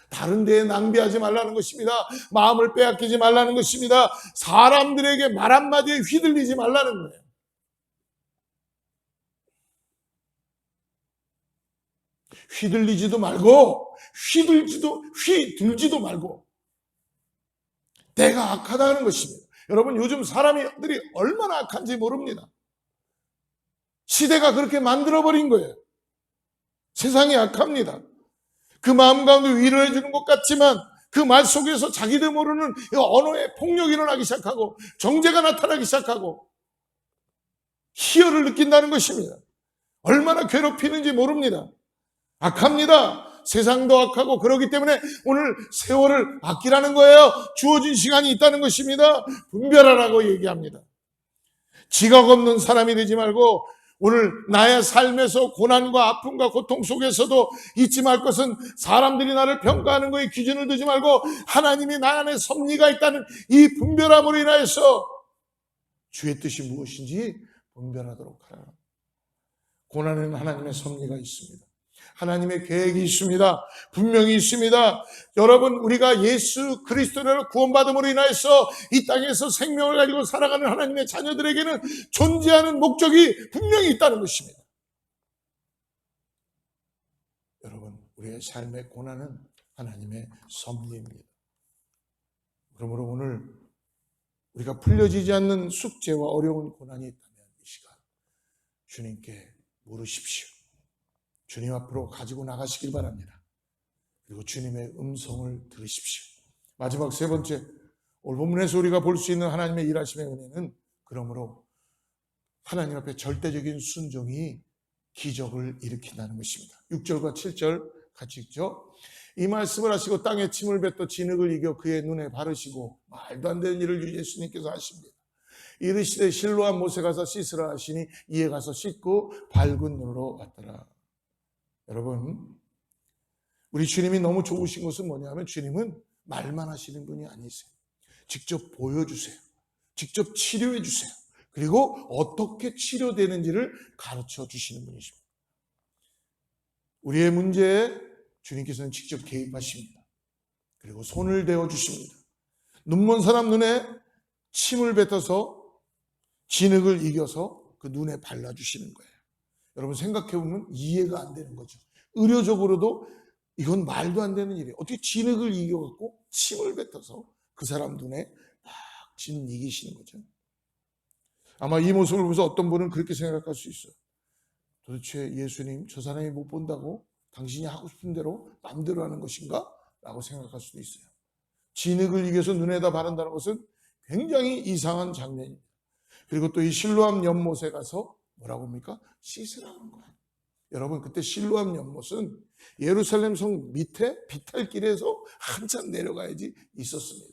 다른 데에 낭비하지 말라는 것입니다. 마음을 빼앗기지 말라는 것입니다. 사람들에게 말 한마디에 휘둘리지 말라는 거예요. 휘둘리지도 말고 휘둘지도 말고 때가 악하다는 것입니다. 여러분 요즘 사람들이 얼마나 악한지 모릅니다. 시대가 그렇게 만들어버린 거예요. 세상이 악합니다. 그 마음 가운데 위로해 주는 것 같지만 그 말 속에서 자기들 모르는 언어의 폭력이 일어나기 시작하고 정죄가 나타나기 시작하고 희열을 느낀다는 것입니다. 얼마나 괴롭히는지 모릅니다. 악합니다. 세상도 악하고 그렇기 때문에 오늘 세월을 아끼라는 거예요. 주어진 시간이 있다는 것입니다. 분별하라고 얘기합니다. 지각 없는 사람이 되지 말고 오늘 나의 삶에서 고난과 아픔과 고통 속에서도 잊지 말 것은 사람들이 나를 평가하는 거에 기준을 두지 말고 하나님이 나 안에 섭리가 있다는 이 분별함으로 인하여서 주의 뜻이 무엇인지 분별하도록 하라. 고난에는 하나님의 섭리가 있습니다. 하나님의 계획이 있습니다. 분명히 있습니다. 여러분 우리가 예수 그리스도로 구원받음으로 인하여서 이 땅에서 생명을 가지고 살아가는 하나님의 자녀들에게는 존재하는 목적이 분명히 있다는 것입니다. 여러분 우리의 삶의 고난은 하나님의 섭리입니다. 그러므로 오늘 우리가 풀려지지 않는 숙제와 어려운 고난이 있다면 이 시간 주님께 물으십시오. 주님 앞으로 가지고 나가시길 바랍니다. 그리고 주님의 음성을 들으십시오. 마지막 세 번째, 오늘 본문에서 우리가 볼 수 있는 하나님의 일하심의 은혜는 그러므로 하나님 앞에 절대적인 순종이 기적을 일으킨다는 것입니다. 6절과 7절 같이 읽죠. 이 말씀을 하시고 땅에 침을 뱉어 진흙을 이겨 그의 눈에 바르시고 말도 안 되는 일을 예수님께서 하십니다. 이르시되 실로암 못에 가서 씻으라 하시니 이에 가서 씻고 밝은 눈으로 왔더라. 여러분 우리 주님이 너무 좋으신 것은 뭐냐면 주님은 말만 하시는 분이 아니세요. 직접 보여주세요. 직접 치료해 주세요. 그리고 어떻게 치료되는지를 가르쳐 주시는 분이십니다. 우리의 문제에 주님께서는 직접 개입하십니다. 그리고 손을 대어 주십니다. 눈먼 사람 눈에 침을 뱉어서 진흙을 이겨서 그 눈에 발라주시는 거예요. 여러분 생각해보면 이해가 안 되는 거죠. 의료적으로도 이건 말도 안 되는 일이에요. 어떻게 진흙을 이겨갖고 침을 뱉어서 그 사람 눈에 막 진 이기시는 거죠. 아마 이 모습을 보면서 어떤 분은 그렇게 생각할 수 있어요. 도대체 예수님 저 사람이 못 본다고 당신이 하고 싶은 대로 마음대로 하는 것인가? 라고 생각할 수도 있어요. 진흙을 이겨서 눈에다 바른다는 것은 굉장히 이상한 장면입니다. 그리고 또 이 실로암 연못에 가서 뭐라고 합니까? 씻으라는 거예요. 여러분 그때 실로암 연못은 예루살렘 성 밑에 비탈길에서 한참 내려가야지 있었습니다.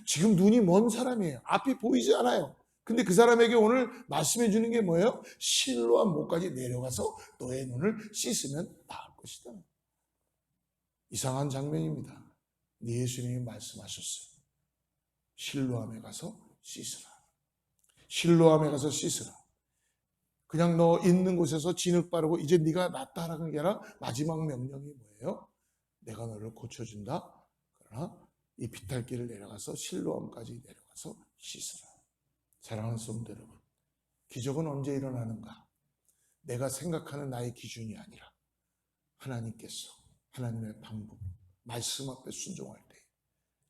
지금 눈이 먼 사람이에요. 앞이 보이지 않아요. 근데 그 사람에게 오늘 말씀해 주는 게 뭐예요? 실로암 못까지 내려가서 너의 눈을 씻으면 나을 것이다. 이상한 장면입니다. 예수님이 말씀하셨어요. 실로암에 가서 씻으라. 실로암에 가서 씻으라. 그냥 너 있는 곳에서 진흙 바르고 이제 네가 낫다 하라는 게 아니라 마지막 명령이 뭐예요? 내가 너를 고쳐준다. 그러나 이 비탈길을 내려가서 실로암까지 내려가서 씻으라. 사랑하는 성도 여러분, 기적은 언제 일어나는가? 내가 생각하는 나의 기준이 아니라 하나님께서 하나님의 방법, 말씀 앞에 순종할 때,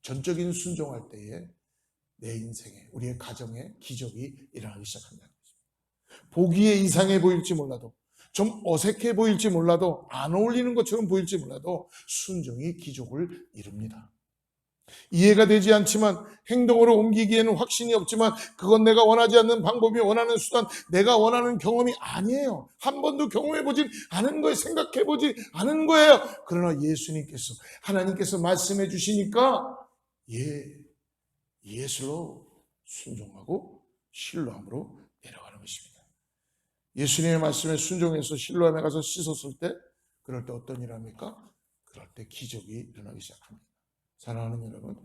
전적인 순종할 때에 내 인생에, 우리의 가정에 기적이 일어나기 시작한다는 것입니다. 보기에 이상해 보일지 몰라도, 좀 어색해 보일지 몰라도, 안 어울리는 것처럼 보일지 몰라도 순종이 기적을 이룹니다. 이해가 되지 않지만 행동으로 옮기기에는 확신이 없지만 그건 내가 원하지 않는 방법이 원하는 수단, 내가 원하는 경험이 아니에요. 한 번도 경험해보지 않은 거예요. 생각해보지 않은 거예요. 그러나 예수님께서, 하나님께서 말씀해 주시니까 예술로 순종하고 신뢰함으로 내려가는 것입니다. 예수님의 말씀에 순종해서 신뢰함에 가서 씻었을 때, 그럴 때 어떤 일 합니까? 그럴 때 기적이 일어나기 시작합니다. 사랑하는 여러분,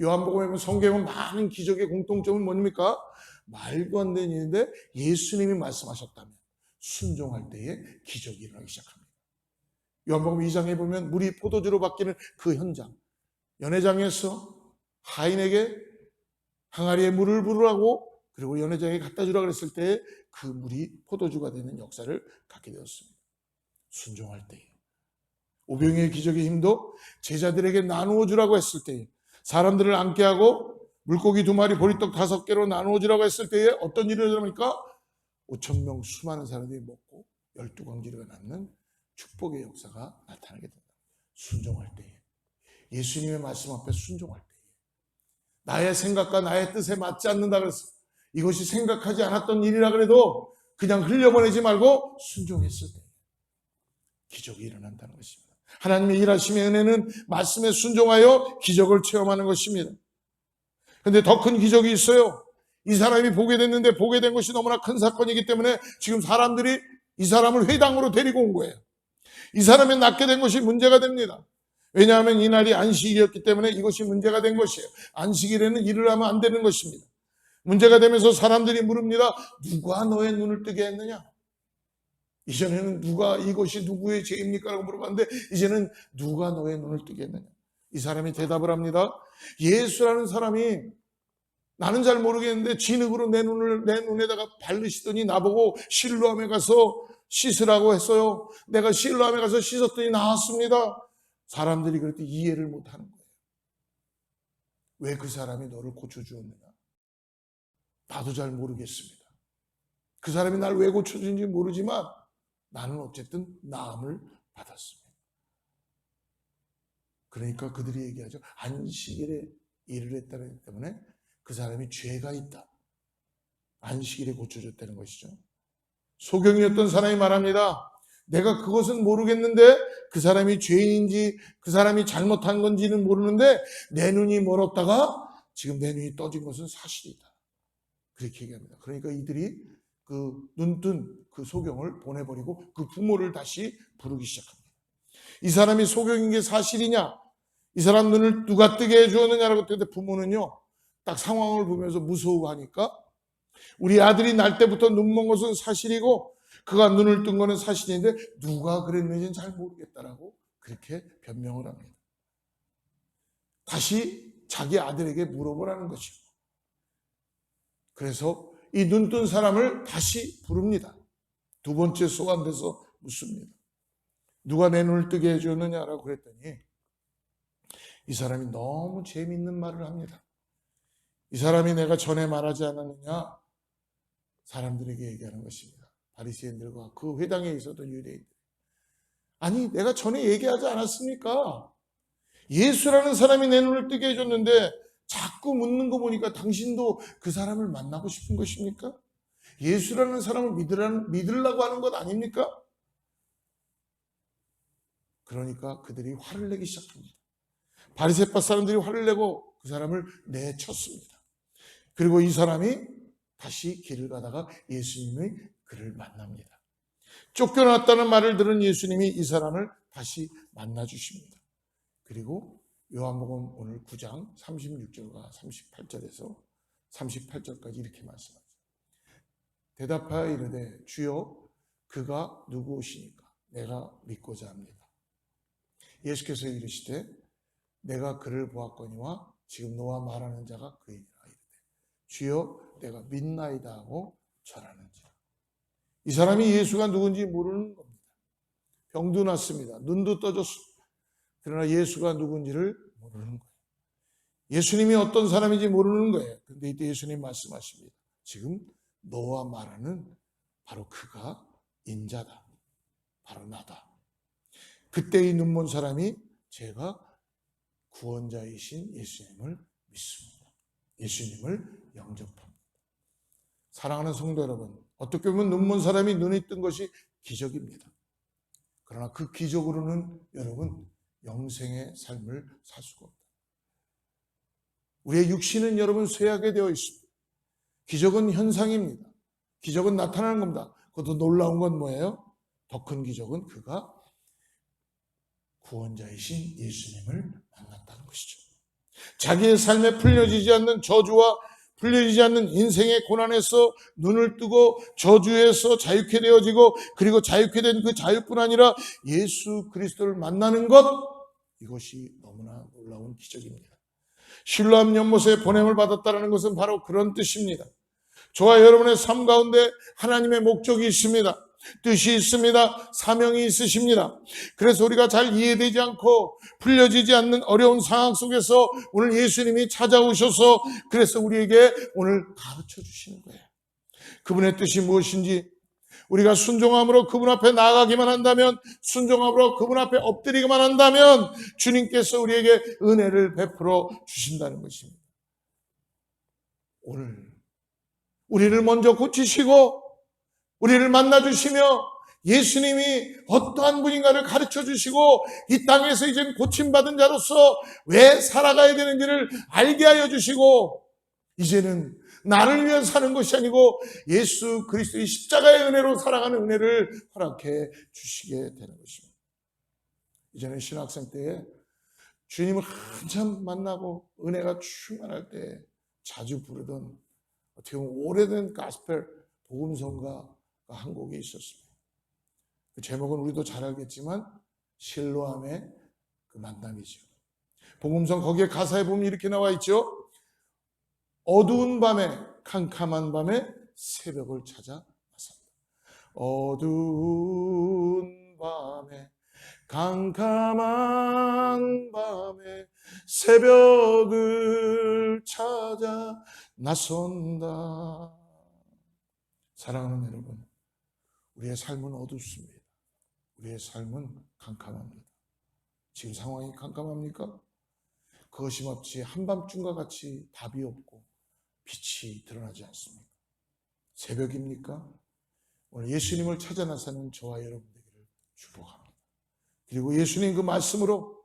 요한복음에 보면 성경은 많은 기적의 공통점은 뭡니까? 말도 안 되는 일인데 예수님이 말씀하셨다면 순종할 때에 기적이 일어나기 시작합니다. 요한복음 2장에 보면 물이 포도주로 바뀌는 그 현장, 연회장에서 하인에게 항아리에 물을 부으라고 그리고 연회장에 갖다 주라 그랬을 때 그 물이 포도주가 되는 역사를 갖게 되었습니다. 순종할 때에. 오병이의 기적의 힘도 제자들에게 나누어 주라고 했을 때에, 사람들을 앉게 하고 물고기 2마리 보리떡 5개로 나누어 주라고 했을 때에 어떤 일이 일어납니까? 5,000명 수많은 사람들이 먹고 12광지리가 낳는 축복의 역사가 나타나게 된다. 순종할 때에, 예수님의 말씀 앞에 순종할 때에, 나의 생각과 나의 뜻에 맞지 않는다 그래서 이것이 생각하지 않았던 일이라 그래도 그냥 흘려보내지 말고 순종했을 때 기적이 일어난다는 것입니다. 하나님의 일하심의 은혜는 말씀에 순종하여 기적을 체험하는 것입니다. 그런데 더 큰 기적이 있어요. 이 사람이 보게 됐는데 보게 된 것이 너무나 큰 사건이기 때문에 지금 사람들이 이 사람을 회당으로 데리고 온 거예요. 이 사람이 낫게 된 것이 문제가 됩니다. 왜냐하면 이날이 안식일이었기 때문에 이것이 문제가 된 것이에요. 안식일에는 일을 하면 안 되는 것입니다. 문제가 되면서 사람들이 물읍니다. 누가 너의 눈을 뜨게 했느냐? 이전에는 누가 이것이 누구의 죄입니까? 라고 물어봤는데 이제는 누가 너의 눈을 뜨게 했느냐? 이 사람이 대답을 합니다. 예수라는 사람이 나는 잘 모르겠는데 진흙으로 내 눈에다가 바르시더니 나보고 실로암에 가서 씻으라고 했어요. 내가 실로암에 가서 씻었더니 나았습니다. 사람들이 그럴 때 이해를 못하는 거예요. 왜 그 사람이 너를 고쳐주었느냐? 나도 잘 모르겠습니다. 그 사람이 날 왜 고쳐주는지 모르지만 나는 어쨌든 나음을 받았습니다. 그러니까 그들이 얘기하죠. 안식일에 일을 했다기 때문에 그 사람이 죄가 있다. 안식일에 고쳐줬다는 것이죠. 소경이었던 사람이 말합니다. 내가 그것은 모르겠는데 그 사람이 죄인인지 그 사람이 잘못한 건지는 모르는데 내 눈이 멀었다가 지금 내 눈이 떠진 것은 사실이다. 그렇게 얘기합니다. 그러니까 이들이 그 눈뜬 그 소경을 보내버리고 그 부모를 다시 부르기 시작합니다. 이 사람이 소경인 게 사실이냐? 이 사람 눈을 누가 뜨게 해주었느냐라고 했는데 부모는요, 딱 상황을 보면서 무서워하니까 우리 아들이 날 때부터 눈 먼 것은 사실이고 그가 눈을 뜬 것은 사실인데 누가 그랬는지는 잘 모르겠다라고 그렇게 변명을 합니다. 다시 자기 아들에게 물어보라는 거죠. 그래서 이 눈뜬 사람을 다시 부릅니다. 두 번째 소환돼서 묻습니다. 누가 내 눈을 뜨게 해줬느냐라고 그랬더니 이 사람이 너무 재미있는 말을 합니다. 이 사람이 내가 전에 말하지 않았느냐? 사람들에게 얘기하는 것입니다. 바리새인들과 그 회당에 있었던 유대인들. 아니, 내가 전에 얘기하지 않았습니까? 예수라는 사람이 내 눈을 뜨게 해줬는데 자꾸 묻는 거 보니까 당신도 그 사람을 만나고 싶은 것입니까? 예수라는 사람을 믿으려고 하는 것 아닙니까? 그러니까 그들이 화를 내기 시작합니다. 바리새파 사람들이 화를 내고 그 사람을 내쳤습니다. 그리고 이 사람이 다시 길을 가다가 예수님의 그를 만납니다. 쫓겨났다는 말을 들은 예수님이 이 사람을 다시 만나 주십니다. 그리고 요한복음 오늘 9장 36절과 38절에서 38절까지 이렇게 말씀하죠. 대답하여 이르되 주여 그가 누구시니까 내가 믿고자 합니다. 예수께서 이르시되 내가 그를 보았거니와 지금 너와 말하는 자가 그이니라. 이르되 주여 내가 믿나이다 하고 절하는지라. 이 사람이 예수가 누군지 모르는 겁니다. 병도 났습니다. 눈도 떠졌습니다. 그러나 예수가 누군지를 모르는 거예요. 예수님이 어떤 사람인지 모르는 거예요. 그런데 이때 예수님 말씀하십니다. 지금 너와 말하는 바로 그가 인자다. 바로 나다. 그때 이 눈먼 사람이 제가 구원자이신 예수님을 믿습니다. 예수님을 영접합니다. 사랑하는 성도 여러분, 어떻게 보면 눈먼 사람이 눈이 뜬 것이 기적입니다. 그러나 그 기적으로는 여러분 영생의 삶을 살 수가 없다. 우리의 육신은 여러분 쇠하게 되어 있습니다. 기적은 현상입니다. 기적은 나타나는 겁니다. 그것도 놀라운 건 뭐예요? 더 큰 기적은 그가 구원자이신 예수님을 만났다는 것이죠. 자기의 삶에 풀려지지 않는 저주와 풀려지지 않는 인생의 고난에서 눈을 뜨고 저주에서 자유케 되어지고, 그리고 자유케 된 그 자유뿐 아니라 예수 그리스도를 만나는 것, 이것이 너무나 놀라운 기적입니다. 실로암 연못에 보냄을 받았다는 것은 바로 그런 뜻입니다. 저와 여러분의 삶 가운데 하나님의 목적이 있습니다. 뜻이 있습니다. 사명이 있으십니다. 그래서 우리가 잘 이해되지 않고 풀려지지 않는 어려운 상황 속에서 오늘 예수님이 찾아오셔서 그래서 우리에게 오늘 가르쳐 주시는 거예요. 그분의 뜻이 무엇인지, 우리가 순종함으로 그분 앞에 나아가기만 한다면, 순종함으로 그분 앞에 엎드리기만 한다면 주님께서 우리에게 은혜를 베풀어 주신다는 것입니다. 오늘 우리를 먼저 고치시고 우리를 만나주시며 예수님이 어떠한 분인가를 가르쳐 주시고 이 땅에서 이제 고침받은 자로서 왜 살아가야 되는지를 알게 하여 주시고, 이제는 나를 위해 사는 것이 아니고 예수 그리스도의 십자가의 은혜로 살아가는 은혜를 허락해 주시게 되는 것입니다. 이제는 신학생 때에 주님을 한참 만나고 은혜가 충만할 때 자주 부르던 어떻게 보면 오래된 가스펠 복음성가 한 곡이 있었습니다. 그 제목은 우리도 잘 알겠지만 실로암의 그 만남이죠. 복음성 거기에 가사에 보면 이렇게 나와 있죠. 어두운 밤에, 캄캄한 밤에 새벽을 찾아 나섰다. 어두운 밤에, 캄캄한 밤에 새벽을 찾아 나선다. 사랑하는 여러분, 우리의 삶은 어둡습니다. 우리의 삶은 캄캄합니다. 지금 상황이 캄캄합니까? 그것이 마치 한밤중과 같이 답이 없고 빛이 드러나지 않습니까? 새벽입니까? 오늘 예수님을 찾아 나서는 저와 여러분 되기를 축복합니다. 그리고 예수님 그 말씀으로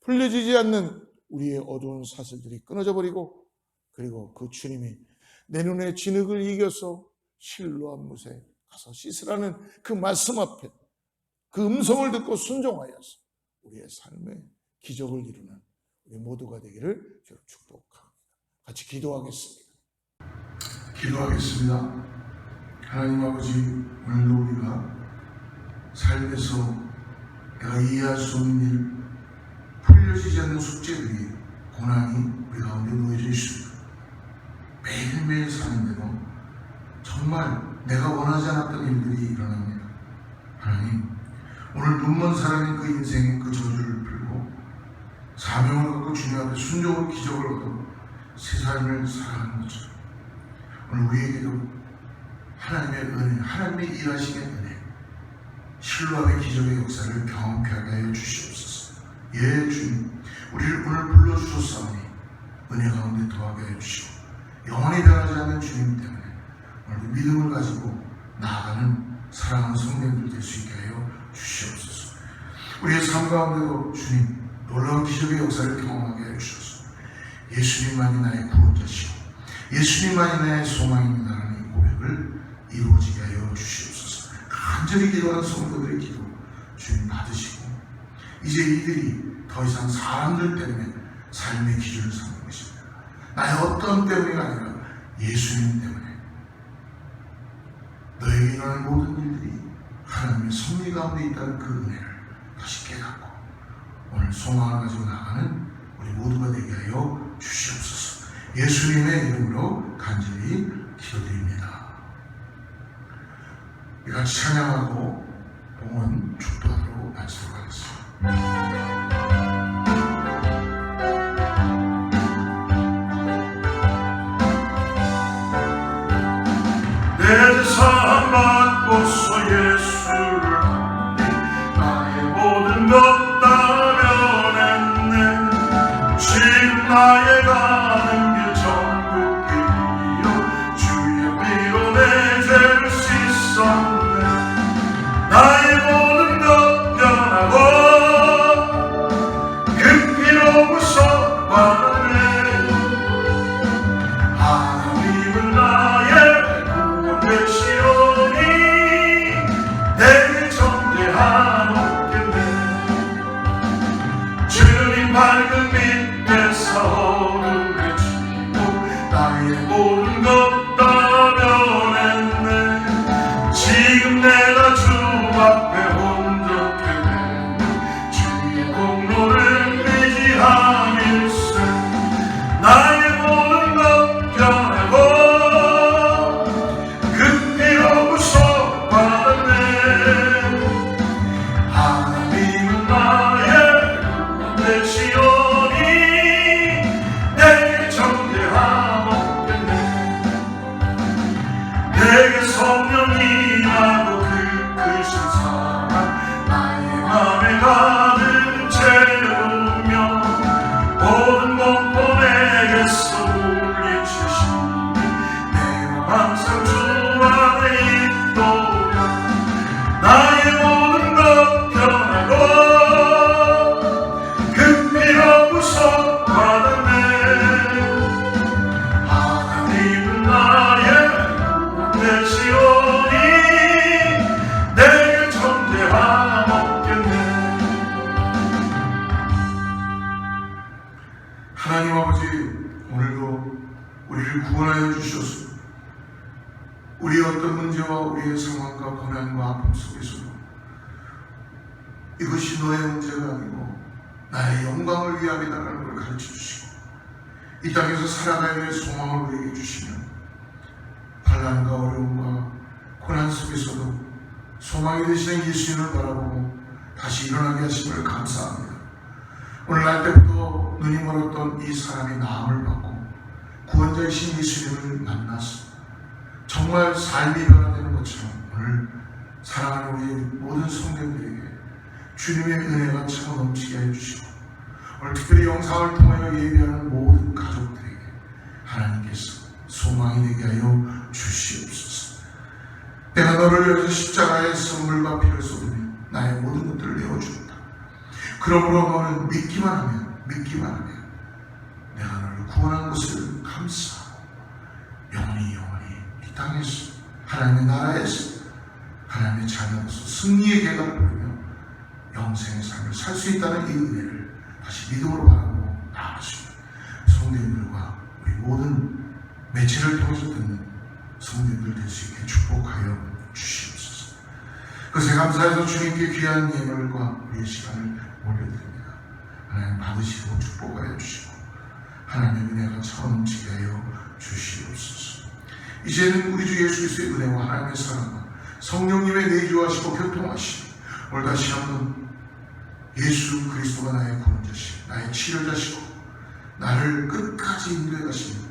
풀려지지 않는 우리의 어두운 사슬들이 끊어져 버리고, 그리고 그 주님이 내 눈의 진흙을 이겨서 실로암 못에 가서 씻으라는 그 말씀 앞에 그 음성을 듣고 순종하여서 우리의 삶에 기적을 이루는 우리 모두가 되기를 축복합니다. 같이 기도하겠습니다. 기도하겠습니다. 하나님 아버지, 오늘도 우리가 삶에서 내가 이해할 수 없는 일, 풀려지지 않는 숙제들이, 고난이 우리 가운데 놓여져 있습니다. 매일매일 사는데도 정말 내가 원하지 않았던 일들이 일어납니다. 하나님, 오늘 눈먼 사람인 그 인생의 그 저주를 풀고 사명을 갖고 주님 앞에 순종으로 기적을 얻어 새 삶을 살아가는 것처럼 오늘 우리에게도 하나님의 은혜, 하나님의 일하심의 은혜, 실로암의 기적의 역사를 경험하게 하여 주시옵소서. 예, 주님, 우리를 오늘 불러주셨사오니 은혜 가운데 더하게 하여 주시고, 영원히 변하지 않는 주님 때문에 오늘 믿음을 가지고 나아가는 사랑하는 성도님들 될 수 있게 하여 주시옵소서. 우리의 삶 가운데도 주님 놀라운 기적의 역사를 경험하게 하여 주셔서 예수님만이 나의 구원자시고 예수님만이 나의 소망입니다라는 이 고백을 이루어지게 하여 주시옵소서. 간절히 기도하는 성도들의 기도 주님 받으시고, 이제 이들이 더 이상 사람들 때문에 삶의 기준을 삼는 것입니다. 나의 어떤 때문이 아니라 예수님 때문에 너에게 일어나는 모든 일들이 하나님의 섭리 가운데 있다는 그 은혜를 다시 깨닫고 오늘 소망을 가지고 나가는 우리 모두가 되게 하여 주시옵소서. 예수님의 이름으로 간절히 기도드립니다. 우리 같이 찬양하고 봉헌 축도하도록 마치도록 하겠습니다. 내 죄사 받고서 예수를 나의 모든 것 다 변했네. 우리의 상황과 고난과 아픔 속에서도 이것이 너의 문제가 아니고 나의 영광을 위함이다라는 걸 가르쳐 주시고 이 땅에서 살아가야 될 소망을 우리에게 주시면 환난과 어려움과 고난 속에서도 소망이 되시는 예수님을 바라보고 다시 일어나게 하심을 감사합니다. 오늘날 때부터 눈이 멀었던 이 사람이 나음을 받고 구원자이신 예수님을 만나서 정말 삶이 변화되는 것처럼 오늘 사랑하는 우리 모든 성도들에게 주님의 은혜가 차고 넘치게 해주시고 오늘 특별히 영상을 통하여 예배하는 모든 가족들에게 하나님께서 소망이 되게 하여 주시옵소서. 내가 너를 위해서 십자가에 선물과 피를 쏟으며 나의 모든 것들을 내어준다. 그러므로 너는 믿기만 하면 내가 너를 구원한 것을 감사하고 영원히 이 땅에서 하나님의 나라에서 하나님의 자녀로서 승리의 계단을 보며 영생의 삶을 살 수 있다는 이 은혜를 다시 믿음으로 바라보고 나아가시고 성도님들과 우리 모든 매체를 통해서 듣는 성도님들 될 수 있게 축복하여 주시옵소서. 그것에 감사해서 주님께 귀한 예물과 우리의 시간을 올려드립니다. 하나님 받으시고 축복하여 주시고 하나님의 은혜가 차고 넘치게 하여 주시옵소서. 이제는 우리 주 예수 그리스도의 은혜와 하나님의 사랑과 성령님의 내주하시고 교통하시고 오늘 다시 한번 예수 그리스도가 나의 구원자시고 나의 치료자시고 나를 끝까지 인도해 가시는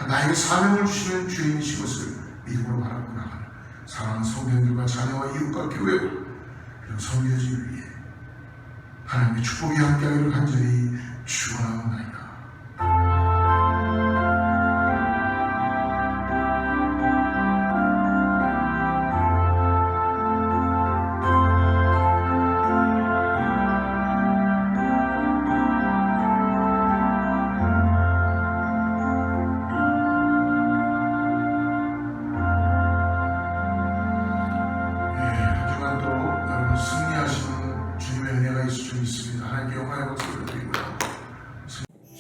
나에게 사명을 주시는 주님이신 것을 믿음으로 바라보고 나가는 사랑하는 성도님들과 자녀와 이웃과 교회와 그리고 성교지를 위해 하나님의 축복이 함께하기를 간절히 축원하옵나이다.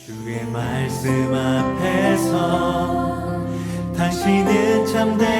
주의 말씀 앞에서 당신은 참된